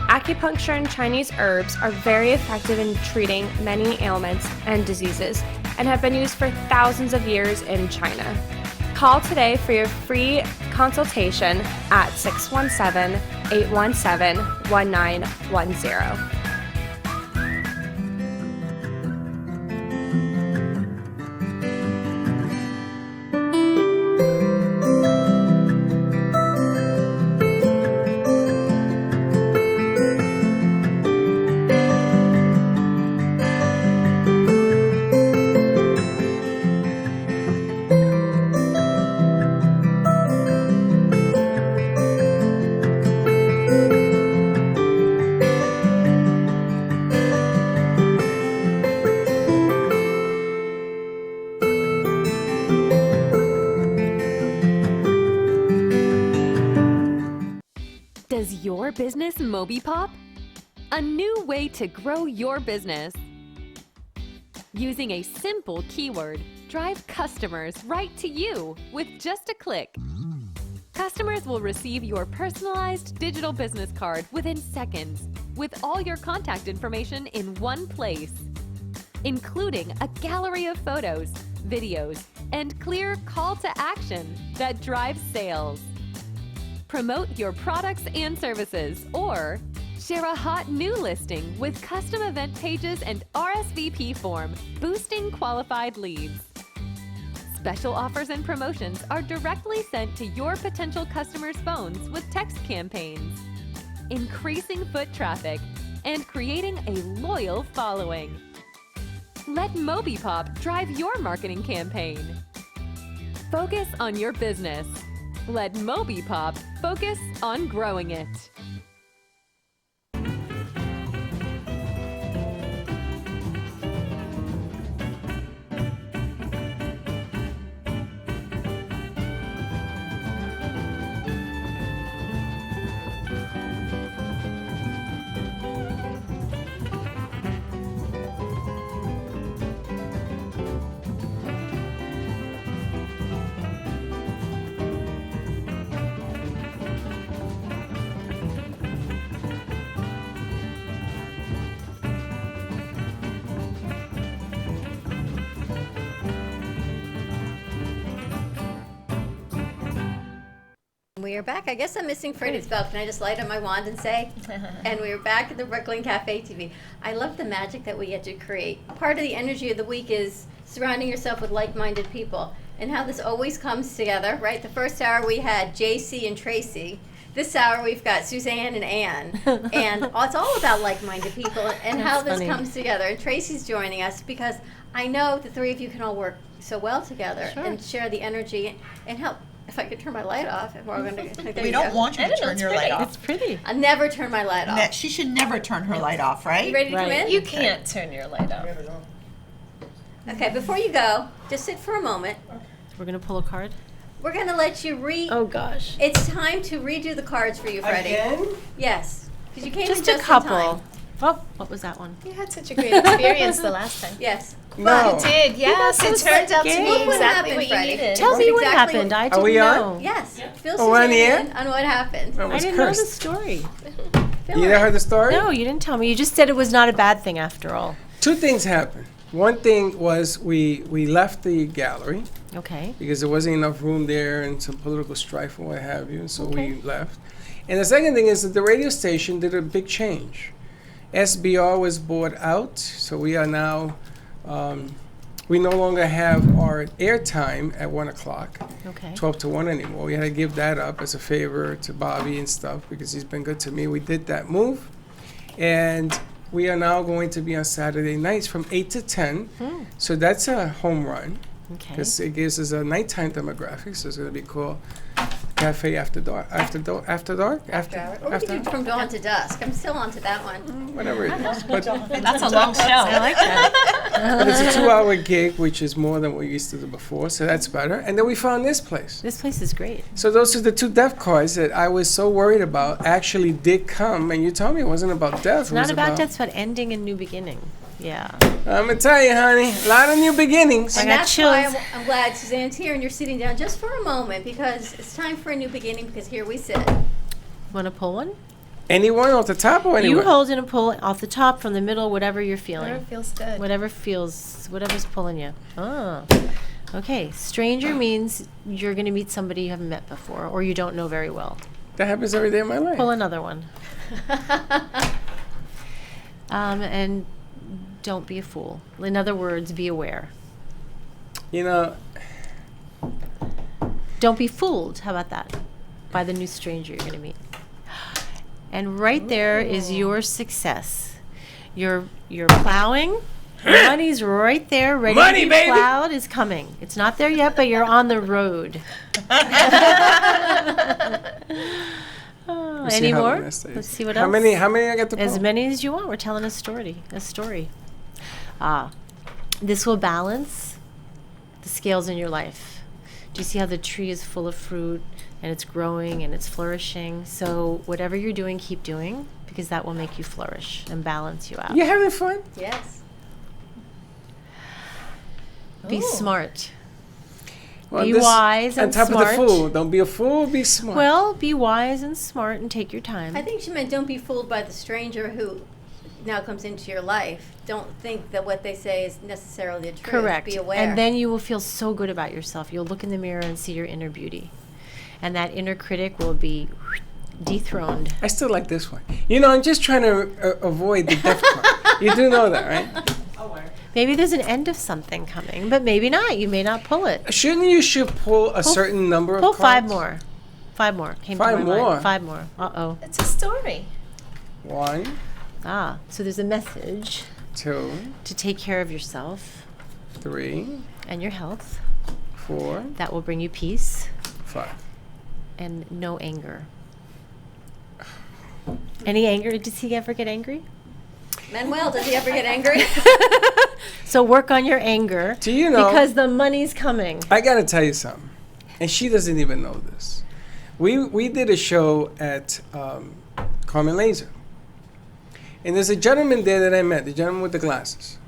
Acupuncture and Chinese herbs are very effective in treating many ailments and diseases and have been used for thousands of years in China. Call today for your free consultation at 617-817-1910. Does your business Moby Pop? A new way to grow your business. Using a simple keyword, drive customers right to you with just a click. Customers will receive your personalized digital business card within seconds with all your contact information in one place, including a gallery of photos, videos, and clear call to action that drives sales. Promote your products and services or Share a hot new listing with custom event pages and RSVP form, boosting qualified leads. Special offers and promotions are directly sent to your potential customers' phones with text campaigns, increasing foot traffic and creating a loyal following. Let MobiPop drive your marketing campaign. Focus on your business. Let MobiPop focus on growing it. We are back. I guess I'm missing Freddie's bell. Can I just light up my wand and say? And we are back at the Brooklyn Cafe TV. I love the magic that we get to create. Part of the energy of the week is surrounding yourself with like-minded people and how this always comes together, right? The first hour we had JC and Tracy. This hour we've got Suzanne and Ann. And it's all about like-minded people and how this comes together. And Tracy's joining us because I know the three of you can all work so well together and share the energy and help. If I could turn my light off, if we're going to. We don't want you to turn your light off. It's pretty. I'll never turn my light off. She should never turn her light off, right? You ready to come in? You can't turn your light off. Okay, before you go, just sit for a moment. We're going to pull a card? We're going to let you read. Oh, gosh. It's time to redo the cards for you, Freddie. Again? Yes. Because you came Just in a just couple. in time. Oh, what was that one? You had such a great experience the last time. Yes. No. You did, yes. It turned out to Look be what exactly happened, what you Freddie. needed. Tell me what Exactly happened. I Are didn't we know. on? Yes. Fill Oh, we're on the Suzanne air? in on what happened. I I didn't know the story. Fill You her never in. heard the story? No, you didn't tell me. You just said it was not a bad thing after all. Two things happened. One thing was we left the gallery Okay. because there wasn't enough room there and some political strife and what have you, so we left. And the second thing is that the radio station did a big change. SBR was bought out, so we are now, we no longer have our airtime at 1 o'clock, Okay. 12 to 1 anymore. We had to give that up as a favor to Bobby and stuff because he's been good to me. We did that move. And we are now going to be on Saturday nights from 8 to 10. So that's a home run Okay. because it gives us a nighttime demographic. So it's going to be called Cafe After Dark. After dark? Or we could do from dawn to dusk. I'm still on to that one. Whatever it is. But, That's a long show. I like that. but it's a 2-hour gig, which is more than we used to do before. So that's better. And then we found this place. This place is great. So those are the two death cards that I was so worried about actually did come. And you told me it wasn't about death. It's not about death, it's about ending and new beginning. Yeah. I'm going to tell you, honey, a lot of new beginnings. And that's why I'm glad Suzanne's here and you're sitting down just for a moment because it's time for a new beginning because here we sit. Want to pull one? Anyone off the top or anyone? You hold in a pull off the top, from the middle, whatever you're feeling. Whatever feels good. Whatever's pulling you. Oh. Okay. Stranger means you're going to meet somebody you haven't met before or you don't know very well. That happens every day of my life. Pull another one. And don't be a fool. In other words, be aware. You know, don't be fooled. How about that? By the new stranger you're going to meet. And right there is your success. You're plowing. Money's right there, ready Money, to be baby! plowed. Is coming. It's not there yet, but you're on the road. We'll see Any how more? the rest is. Let's see what How else. many I got to pull? As many as you want. We're telling a story. This will balance the scales in your life. Do you see how the tree is full of fruit and it's growing and it's flourishing? So whatever you're doing, keep doing because that will make you flourish and balance you out. You having fun? Yes. Be smart. Well, be this- wise and on top smart. of the fool. Don't be a fool, be smart. Well, be wise and smart and take your time. I think she meant don't be fooled by the stranger who now comes into your life. Don't think that what they say is necessarily the truth. Correct. Be aware. And then you will feel so good about yourself. You'll look in the mirror and see your inner beauty. And that inner critic will be dethroned. I still like this one. You know, I'm just trying to avoid the death card. You do know that, right? Maybe there's an end of something coming, but maybe not. You may not pull it. Shouldn't you should pull a certain number of pull cards? 5 more. 5 more. Came to Five my more? mind. 5 more. Uh-oh. It's a story. 1, So there's a message 2, to take care of yourself 3, and your health. 4. That will bring you peace 5. and no anger. Any anger? Does he ever get angry? Manuel, does he ever get angry? So work on your anger. Do you know? Because the money's coming. I got to tell you something. And she doesn't even know this. We did a show at Carmen Laser. And there's a gentleman there that I met, the gentleman with the glasses.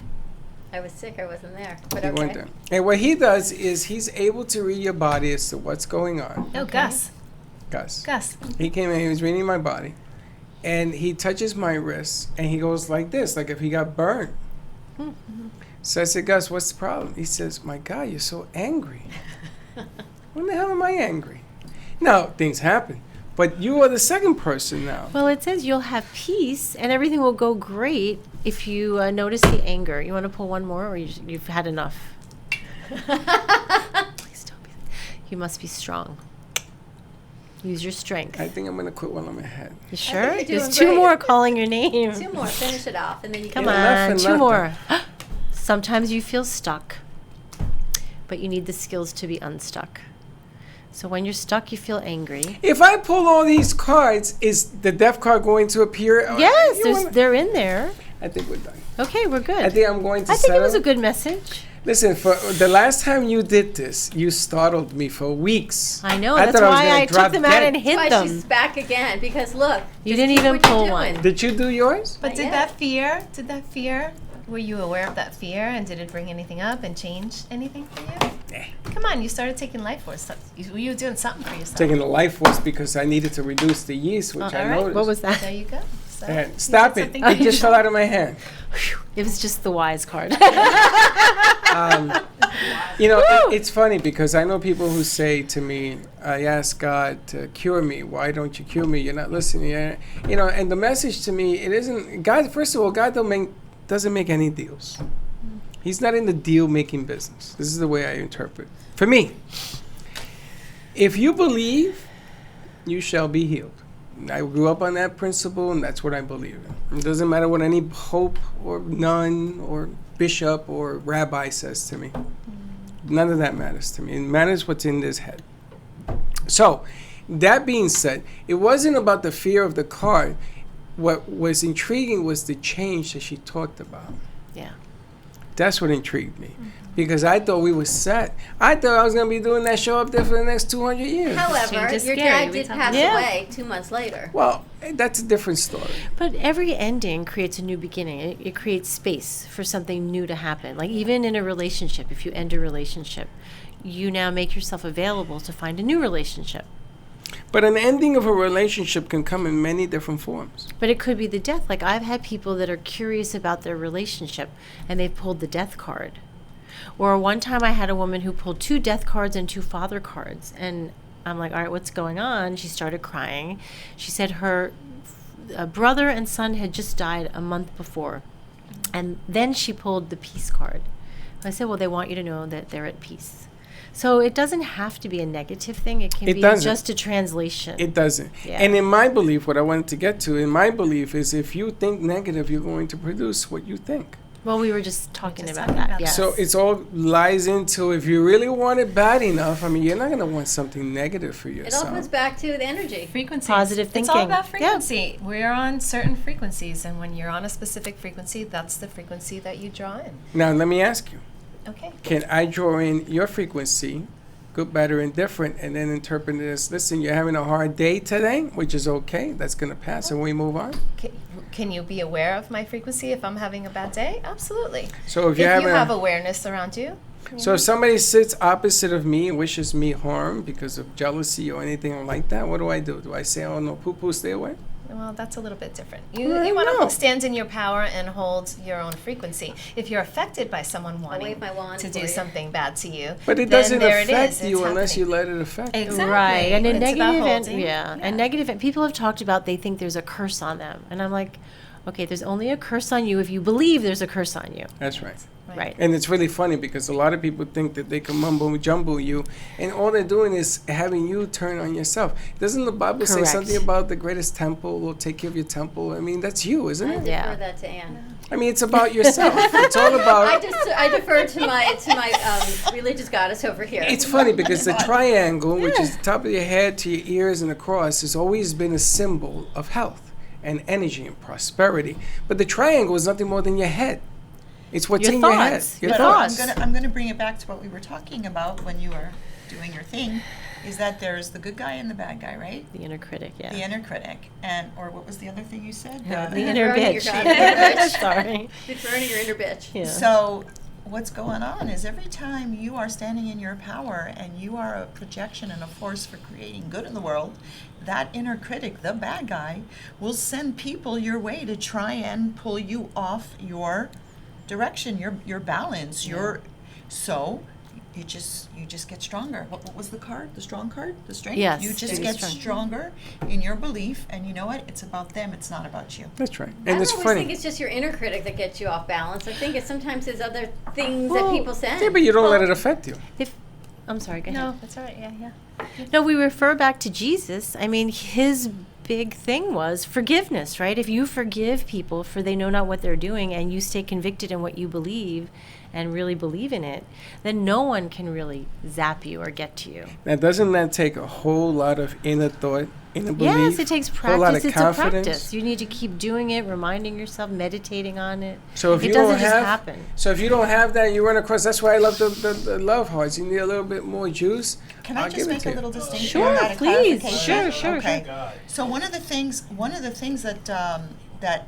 I was sick. I wasn't there. But He okay. went there. And what he does is he's able to read your body as to what's going on. No, Gus. Gus. He came in, he was reading my body. And he touches my wrist and he goes like this, like if he got burned. So I said, Gus, what's the problem? He says, my God, you're so angry. When the hell am I angry? Now, things happen. But you are the second person now. Well, it says you'll have peace and everything will go great if you notice the anger. You want to pull one more, or you've had enough? Please don't be. You must be strong. Use your strength. I think I'm going to quit while I'm ahead. You sure? think you're There's doing 2 great. more calling your name. 2 more. Finish it off, and then you Come can. on, and 2 nothing. more. Sometimes you feel stuck, but you need the skills to be unstuck. So when you're stuck, you feel angry. If I pull all these cards, is the death card going to appear? Yes, they're in there. I think we're done. Okay, we're good. I think I'm going to I think it was a settle. good message. Listen, for the last time you did this, you startled me for weeks. I know. I That's thought I was why gonna I took drop them out dead. and hit That's why them. she's back again, because look. You just didn't keep even what you're pull doing. one. Did you do yours? But Not did yet. that fear, were you aware of that fear, and did it bring anything up and change anything for you? Come on, you started taking life force. You were doing something for yourself. Taking the life force because I needed to reduce the yeast, which I all right. noticed. What was that? There you go. So, And you stop did it. something It for just fell out of my hand. It was just the wise card. You know, it's funny because I know people who say to me, I ask God to cure me. Why don't you cure me? You're not listening. You know, and the message to me, it isn't, God, first of all, God doesn't make any deals. He's not in the deal-making business. This is the way I interpret. For me, if you believe, you shall be healed. I grew up on that principle, and that's what I believe in. It doesn't matter what any pope or nun or bishop or rabbi says to me. None of that matters to me. It matters what's in this head. So, that being said, it wasn't about the fear of the card. What was intriguing was the change that she talked about. Yeah. That's what intrigued me. Because I thought we were set. I thought I was going to be doing that show up there for the next 200 years. However, Change is your scary. dad We did talked pass about- away 2 months later. Well, that's a different story. But every ending creates a new beginning. It creates space for something new to happen. Like even in a relationship, if you end a relationship, you now make yourself available to find a new relationship. But an ending of a relationship can come in many different forms. But it could be the death. Like I've had people that are curious about their relationship and they've pulled the death card. Or one time I had a woman who pulled 2 death cards and 2 father cards. And I'm like, all right, what's going on? She started crying. She said her brother and son had just died a month before. And then she pulled the peace card. I said, well, they want you to know that they're at peace. So it doesn't have to be a negative thing. It can be just a translation. It doesn't. Yeah. And in my belief, what I wanted to get to, in my belief is if you think negative, you're going to produce what you think. Well, we were just talking about that. Yes. So it's all lies into if you really want it bad enough, I mean, you're not going to want something negative for It all yourself. comes back to the energy. Frequencies. Positive It's all thinking. about frequency. We're on certain frequencies, and when you're on a specific frequency, that's the frequency that you draw in. Now, let me ask you. Okay. Can I draw in your frequency, good, bad, or indifferent, and then interpret it as, listen, you're having a hard day today, which is okay. That's going to pass, and we move on. Can you be aware of my frequency if I'm having a bad day? Absolutely. So if you you're having have awareness around you. So if somebody sits opposite of me and wishes me harm because of jealousy or anything like that, what do? Do I say, oh, no, poo-poo, stay away? Well, that's a little bit different. Well, You want no. to stand in your power and hold your own frequency. If you're affected by someone wanting wave my wand to for do you. something bad to you, But it then doesn't there it affect is. you It's unless you happening. let it affect you. Exactly. Right, and a It's about negative event, holding. a negative event. People have talked about they think there's a curse on them, and I'm like, okay, there's only a curse on you if you believe there's a curse on you. That's right. Right. And it's really funny because a lot of people think that they can mumbo jumbo you, and all they're doing is having you turn on yourself. Doesn't the Bible say Correct. something about the greatest temple will take care of your temple? I mean, that's you, isn't I it? defer that to Anne. I mean, it's about yourself. It's all about. I defer to my religious goddess over here. It's funny because the triangle, which is the top of your head to your ears and across, has always been a symbol of health and energy and prosperity. But the triangle is nothing more than your head. It's what's Your in your head. thoughts. Your But thoughts. I'm gonna bring it back to what we were talking about when you were doing your thing, is that there's the good guy and the bad guy, right? The inner critic, yeah. The inner critic, and or what was the other thing you said? The inner Deferring your bitch. God- inner bitch. Sorry. Deferring your inner bitch. Yeah. So what's going on is every time you are standing in your power and you are a projection and a force for creating good in the world, that inner critic, the bad guy, will send people your way to try and pull you off your direction, your balance, so you just get stronger. What was the card? The strong card? The strength? Yes, You just very get strong. stronger in your belief, and you know what? It's about them, it's not about you. That's right. I And don't it's always funny. think it's just your inner critic that gets you off balance. I think it's sometimes there's other things that people send. Yeah, but you don't let it affect you. I'm sorry, go ahead. No, that's all right. Yeah. No, we refer back to Jesus. I mean, his big thing was forgiveness, right? If you forgive people for they know not what they're doing and you stay convicted in what you believe and really believe in it, then no one can really zap you or get to you. Now, doesn't that take a whole lot of inner thought, inner belief? Yes, it takes a whole lot practice. of It's confidence? a practice. You need to keep doing it, reminding yourself, meditating on it. So if it you doesn't don't just have, happen. so if you don't have that, you run across. That's why I love the love hearts. You need a little bit more juice. Can I I'll just give it make to a you. little distinction Sure, on that? a please. clarification? Sure. Okay. So one of the things that that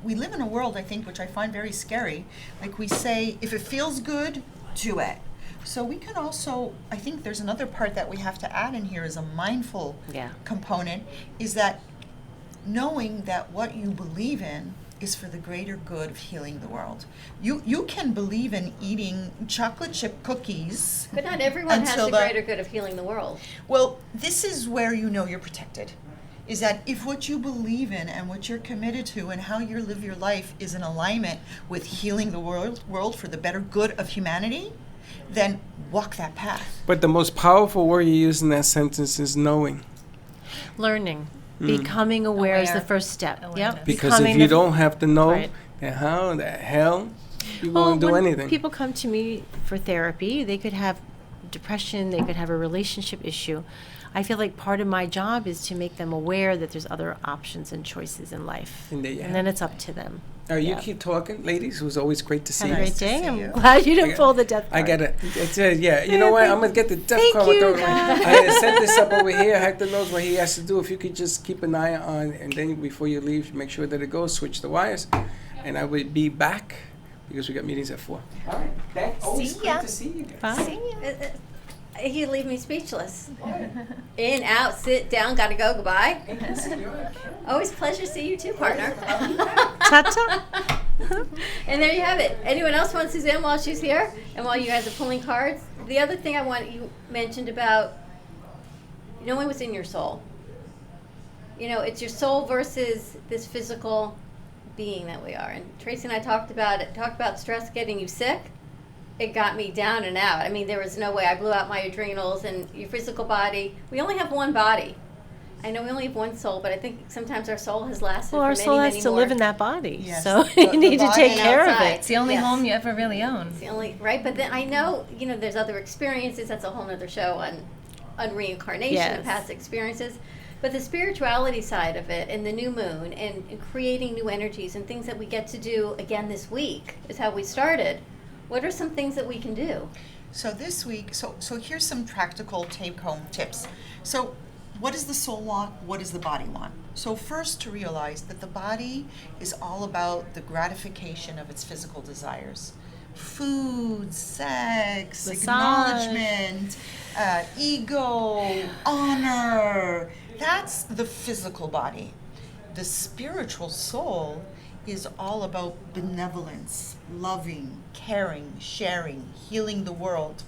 we live in a world, I think, which I find very scary. Like we say, if it feels good, do it. So we can also, I think there's another part that we have to add in here is a mindful component, is that knowing that what you believe in is for the greater good of healing the world. You can believe in eating chocolate chip cookies. But not everyone has until the greater good of healing the world. Well, this is where you know you're protected. Is that if what you believe in and what you're committed to and how you live your life is in alignment with healing the world for the better good of humanity, then walk that path. But the most powerful word you use in that sentence is knowing. Learning. Mm. Becoming aware is the first step. Yep. Because Becoming if you the- don't have to know, Right. then how the hell you Well, going to do when anything? people come to me for therapy, they could have depression, they could have a relationship issue. I feel like part of my job is to make them aware that there's other options and choices in life. And there you have then it. it's up to them. You keep talking, ladies. It was always great to see Have you. a great day. I'm glad you didn't pull the death I card. got it. Yeah, you know what? I'm gonna get the death Thank card. you, I God. gotta set this up over here. Hector knows what he has to do. If you could just keep an eye on, and then before you leave, make sure that it goes. Switch the wires, and I will be back because we got meetings at 4. All right. Always See ya. great to see you guys. Bye. You leave me speechless. In, out, sit down, gotta go, goodbye. Always a pleasure to see you too, partner. Ta-ta. And there you have it. Anyone else want Suzanne while she's here? And while you guys are pulling cards? The other thing I want you mentioned about knowing what's in your soul. You know, it's your soul versus this physical being that we are. And Tracy and I talked about stress getting you sick. It got me down and out. I mean, there was no way. I blew out my adrenals and your physical body. We only have one body. I know we only have one soul, but I think sometimes our soul has lasted Well, for our many, soul many has to more. live in that body. Yes. So The- you need the to take body care of outside. it. It's the only Yes. home you ever really own. It's the only, right? But then I know, there's other experiences. That's a whole nother show on reincarnation Yes. and past experiences. But the spirituality side of it and the new moon and creating new energies and things that we get to do again this week is how we started. What are some things that we can do? So this week, so here's some practical take-home tips. So what does the soul want? What does the body want? So first, to realize that the body is all about the gratification of its physical desires. Food, sex, Massage. acknowledgement, ego, honor. That's the physical body. the spiritual soul is all about benevolence, loving, caring, sharing, healing the world,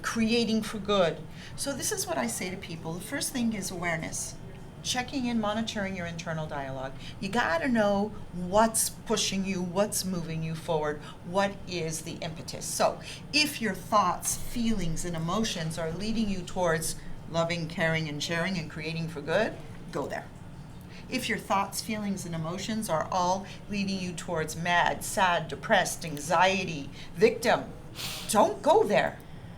creating for good. So this is what I say to people. The first thing is awareness. Checking in, monitoring your internal dialogue. You gotta know what's pushing you, what's moving you forward, what is the impetus. So if your thoughts, feelings, and emotions are leading you towards loving, caring, and sharing and creating for good, go there. If your thoughts, feelings, and emotions are all leading you towards mad, sad, depressed, anxiety, victim, don't go there.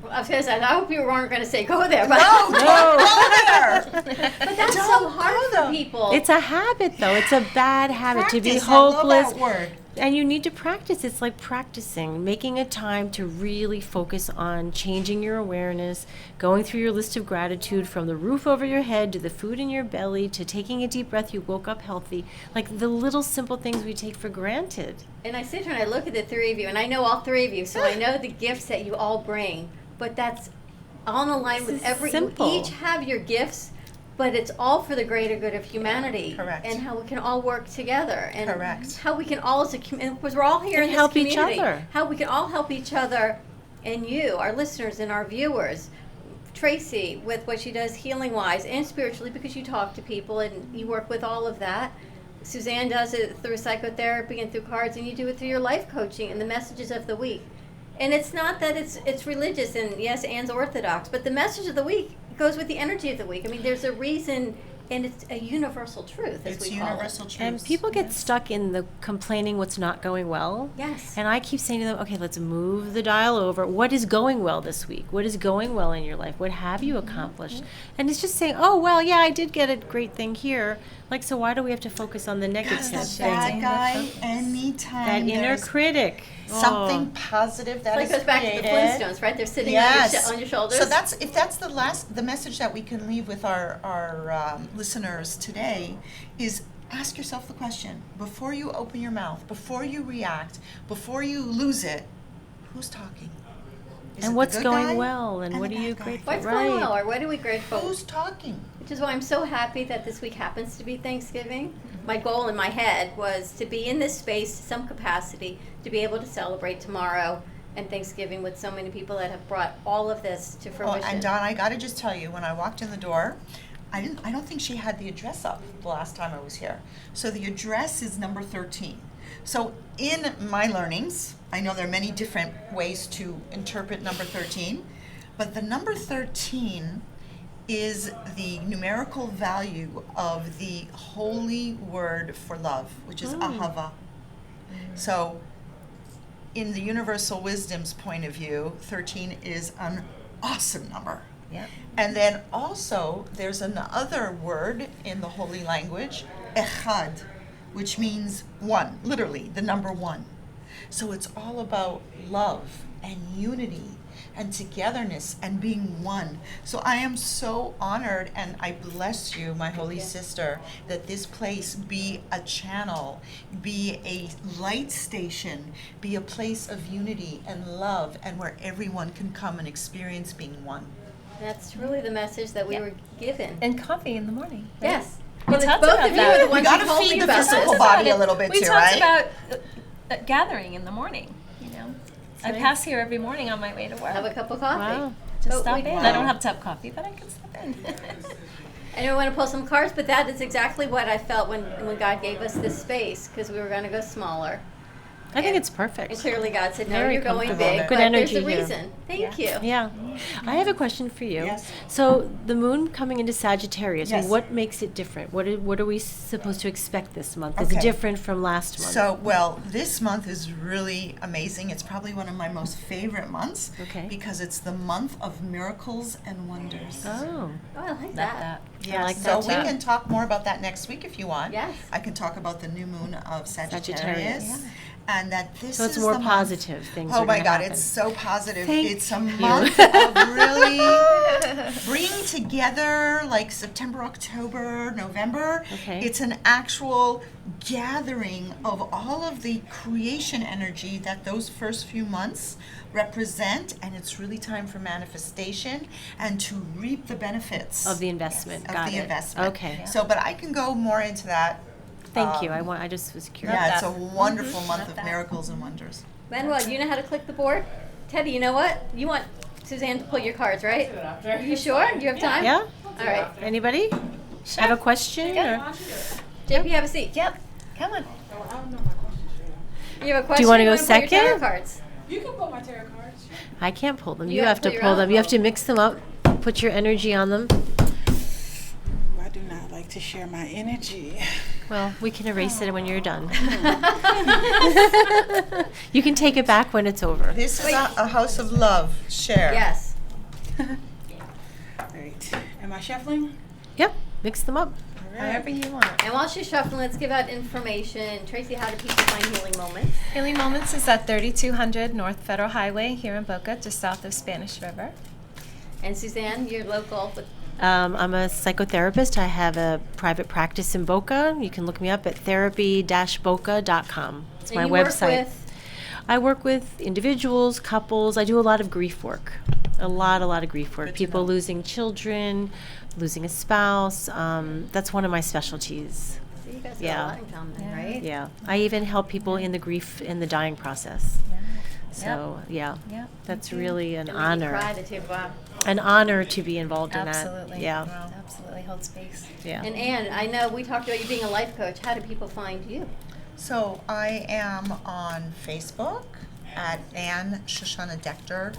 I was going to say, I hope you weren't going to say go there. But No, don't go there. But that's so hard for people. It's a habit, though. It's a bad habit to be Practice, I love hopeless. that word. And you need to practice. It's like practicing, making a time to really focus on changing your awareness, going through your list of gratitude from the roof over your head to the food in your belly to taking a deep breath, you woke up healthy. Like the little simple things we take for granted. And I sit here and I look at the three of you, and I know all three of you, so I know the gifts that you all bring. But that's on the line with every. simple. You each have your gifts, but it's all for the greater good of humanity. Correct. And how we can all work together. And Correct. how we can all, as a community, because we're all here And in this help each community. other. How we can all help each other, and you, our listeners and our viewers. Tracy, with what she does healing-wise and spiritually, because you talk to people and you work with all of that. Suzanne does it through psychotherapy and through cards, and you do it through your life coaching and the messages of the week. And it's not that it's religious, and yes, Anne's Orthodox, but the message of the week goes with the energy of the week. I mean, there's a reason, and it's a universal truth, as It's we call universal it. truth. And people get stuck in the complaining what's not going well. Yes. And I keep saying to them, okay, let's move the dial over. What is going well this week? What is going well in your life? What have you accomplished? And it's just saying, oh, well, yeah, I did get a great thing here. Like, so why do we have to focus on the negative Because the thing? bad guy, anytime That inner there's critic. something positive that Like is goes back to the created. Flintstones, right? They're sitting Yes. on your shoulders. So that's the message that we can leave with our listeners today is ask yourself the question before you open your mouth, before you react, before you lose it. Who's talking? Is it And the what's good going guy well, and what the are you bad guy? grateful What's for? going well, or what are we grateful for? Who's talking? Which is why I'm so happy that this week happens to be Thanksgiving. My goal in my head was to be in this space, some capacity, to be able to celebrate tomorrow and Thanksgiving with so many people that have brought all of this to fruition. Oh, and Don, I got to just tell you, when I walked in the door, I don't think she had the address up the last time I was here. So the address is number 13. So in my learnings, I know there are many different ways to interpret number 13, but the number 13 is the numerical value of the holy word for love, which is ahava. So in the universal wisdom's point of view, 13 is an awesome number. Yep. And then also there's another word in the holy language, echad, which means one, literally the number one. So it's all about love and unity and togetherness and being one. So I am so honored, and I bless you, my holy sister, that this place be a channel, be a light station, be a place of unity and love, and where everyone can come and experience being one. That's really the message that we were given. And coffee in the morning. Right? Yes. We Well, it's talked both about of you that. are the ones We gotta who told feed me the about physical this. body a little bit we too, talked right? about gathering in the morning. You know, I right. pass here every morning on my way to work. Have a cup of coffee. Wow. Just But stop we- in. I don't have to have coffee, but I can stop in. I don't want to pull some cards, but that is exactly what I felt when God gave us this space, because we were going to go smaller. I think And- it's perfect. And clearly God said, no, Very you're going comfortable. big, Good but energy there's a here. reason. Thank you. Yeah. I have a question for you. Yes. So the moon coming into Sagittarius, Yes. what makes it different? What are we supposed to expect this month? Is it Okay. different from last month? So, well, this month is really amazing. It's probably one of my most favorite months Okay. because it's the month of miracles and wonders. Oh. Oh, I like that. Yes, like so that we too. can talk more about that next week if you want. Yes. I can talk about the new moon of Sagittarius. Sagittarius. And that this So it's is more the month- positive things Oh are my gonna God, happen. it's so positive. Thank It's a you. month of really bringing together like September, October, November. Okay. It's an actual gathering of all of the creation energy that those first few months represent, and it's really time for manifestation and to reap the benefits Of the investment. of Got the it. investment. Okay. So, but I can go more into that Thank you. I just was curious. Yeah, it's a wonderful month of miracles and wonders. Manuel, you know how to click the board? Teddy, you know what? You want Suzanne to pull your cards, right? You sure? Do you have time? Yeah? All right. Anybody have a question? Or? JP, have a seat. Yep. Come on. You have a question? Do you want to go pull your tarot second? cards? You can pull my tarot cards. I can't pull them. You You have have to to put pull your them. own. You have to mix them up. Put your energy on them. I do not like to share my energy. Well, we can erase it when you're done. You can take it back when it's over. This is a house of love. Share. Yes. Right. Am I shuffling? Yep. Mix them up. However you want. And while she's shuffling, let's give out information. Tracy, how do people find Healing Moments? Healing Moments is at 3200 North Federal Highway here in Boca, just south of Spanish River. And Suzanne, you're local. With I'm a psychotherapist. I have a private practice in Boca. You can look me up at therapy-boca.com. It's And my you work website. with? I work with individuals, couples. I do a lot of grief work. A lot of grief work. People losing children, losing a spouse. That's one of my specialties. So you guys Yeah. have a lot in common, right? Yeah. I even help people in the grief and the dying process. So, yeah. Yep. That's really an It made me honor. cry the two. Wow. An honor to be involved in that. Absolutely. Yeah. Absolutely. Hold space. Yeah. And Anne, I know we talked about you being a life coach. How do people find you? So I am on Facebook at Anne Shoshana Dector.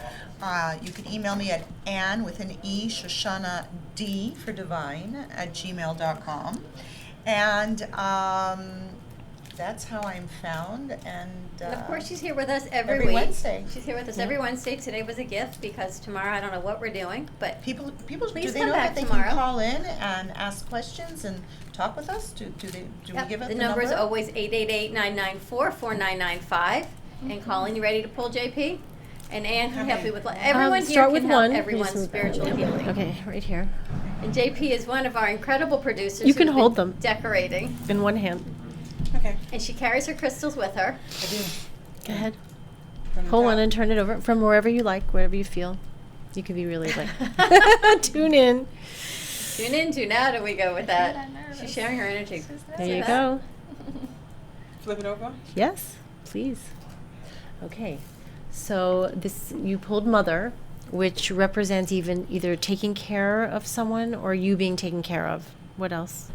You can email me at Anne with an E, Shoshana D for divine at gmail.com. And that's how I'm found. And of course, she's here with us every every week. Wednesday. She's here with us every Wednesday. Today was a gift because tomorrow I don't know what we're doing, but people please do they come know back that they tomorrow. can call in and ask questions and talk with us? Do we give it the number is always 888-994-4995. And Colin, you ready to pull JP? And Anne can help you with everyone here start can with help one. everyone's Just move that. spiritual healing. Okay, right here. And JP is one of our incredible producers. You can who's been hold them. Decorating. In one hand. Okay. And she carries her crystals with her. I do. Go ahead. From the Hold top. on and turn it over from wherever you like, wherever you feel. You can be really like tune in. Tune in, tune out, and we go with that. She's sharing her energy. There you go. Flip it over. Yes, please. Okay. So this you pulled mother, which represents either taking care of someone or you being taken care of. What else?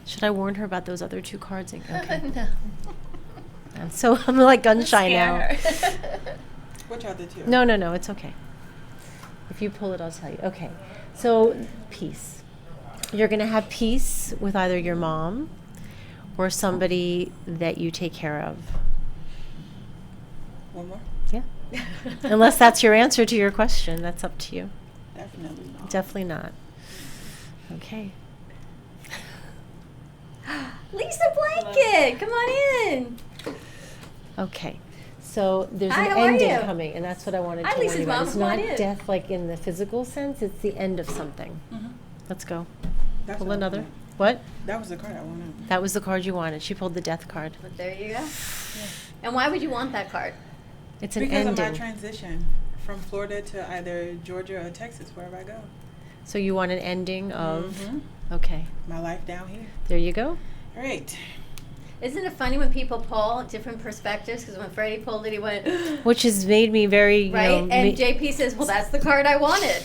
Should I warn her about those other two cards? Okay. No. I'm like gun shy now. Which other two? No, it's okay. If you pull it, I'll tell you. Okay. So, peace. You're going to have peace with either your mom or somebody that you take care of. One more? Yeah. Unless that's your answer to your question. That's up to you. Definitely not. Definitely not. Okay. Lisa Blanket, come on in. Okay. So there's Hi, an how are ending you? coming, and that's what I wanted Hi, to warn Lisa's you about. mom, It's come on not in. death like in the physical sense. It's the end of something. Let's go. That's Pull what I another. wanted. What? That was the card I wanted. That was the card you wanted. She pulled the death card. But there you go. And why would you want that card? It's an Because ending. of my transition from Florida to either Georgia or Texas, wherever I go. So you want an ending of? Mhm. Okay. My life down here. There you go. All right. Isn't it funny when people pull different perspectives? Because when Freddie pulled it, he went, Which has made me very, right? And JP says, well, that's the card I wanted.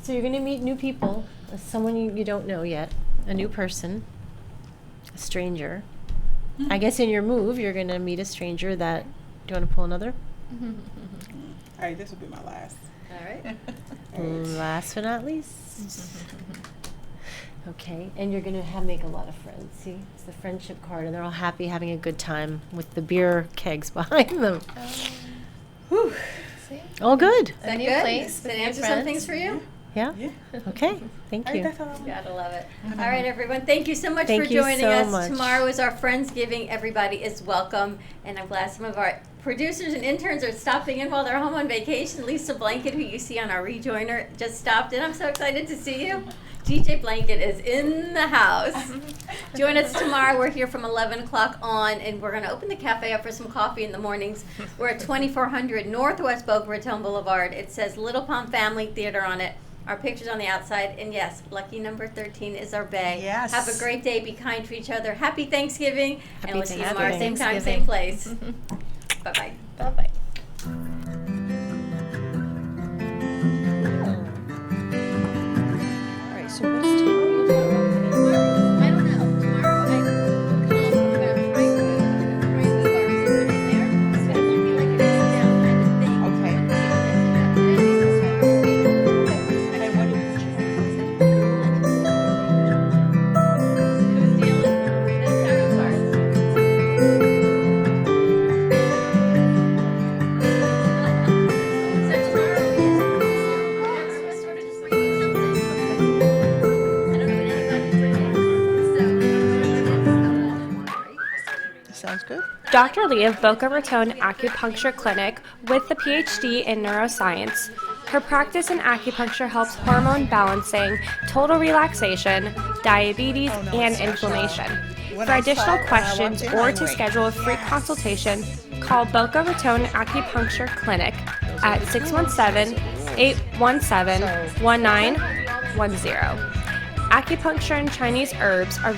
So you're going to meet new people, someone you don't know yet, a new person, a stranger. I guess in your move, you're going to meet a stranger that, do you want to pull another? All right, this will be my last. All right. Last but not least. Okay, and you're going to make a lot of friends. See, it's the friendship card, and they're all happy, having a good time with the beer kegs behind them. Whew. All good. Is that new good? place Did with it new answer some friends. things for you? Yeah? Okay, thank you. Gotta love it. All right, everyone. Thank you so much Thank for you joining so us. much. Tomorrow is our Friendsgiving. Everybody is welcome. And I'm glad some of our producers and interns are stopping in while they're home on vacation. Lisa Blanket, who you see on our rejoiner, just stopped in. I'm so excited to see you. DJ Blanket is in the house. Join us tomorrow. We're here from 11 o'clock on, and we're going to open the cafe up for some coffee in the mornings. We're at 2400 Northwest Boca Raton Boulevard. It says Little Pond Family Theater on it. Our picture's on the outside. And yes, lucky number 13 is our bay. Yes. Have a great day. Be kind to each other. Happy Thanksgiving. And we'll see you tomorrow, same time, Thanksgiving. same place. Bye-bye. Bye-bye. All right, so what's tomorrow? I don't know. Tomorrow I will come. I'm going to try to be there. So it won't be like a sit down kind of thing. Okay. And what did Sounds good. Dr. Lee of Boca Raton Acupuncture Clinic with the PhD in neuroscience. Her practice in acupuncture helps hormone balancing, total relaxation, diabetes, and inflammation. For additional questions or to schedule a free consultation, call Boca Raton Acupuncture Clinic at 617-817-1910. Acupuncture and Chinese herbs are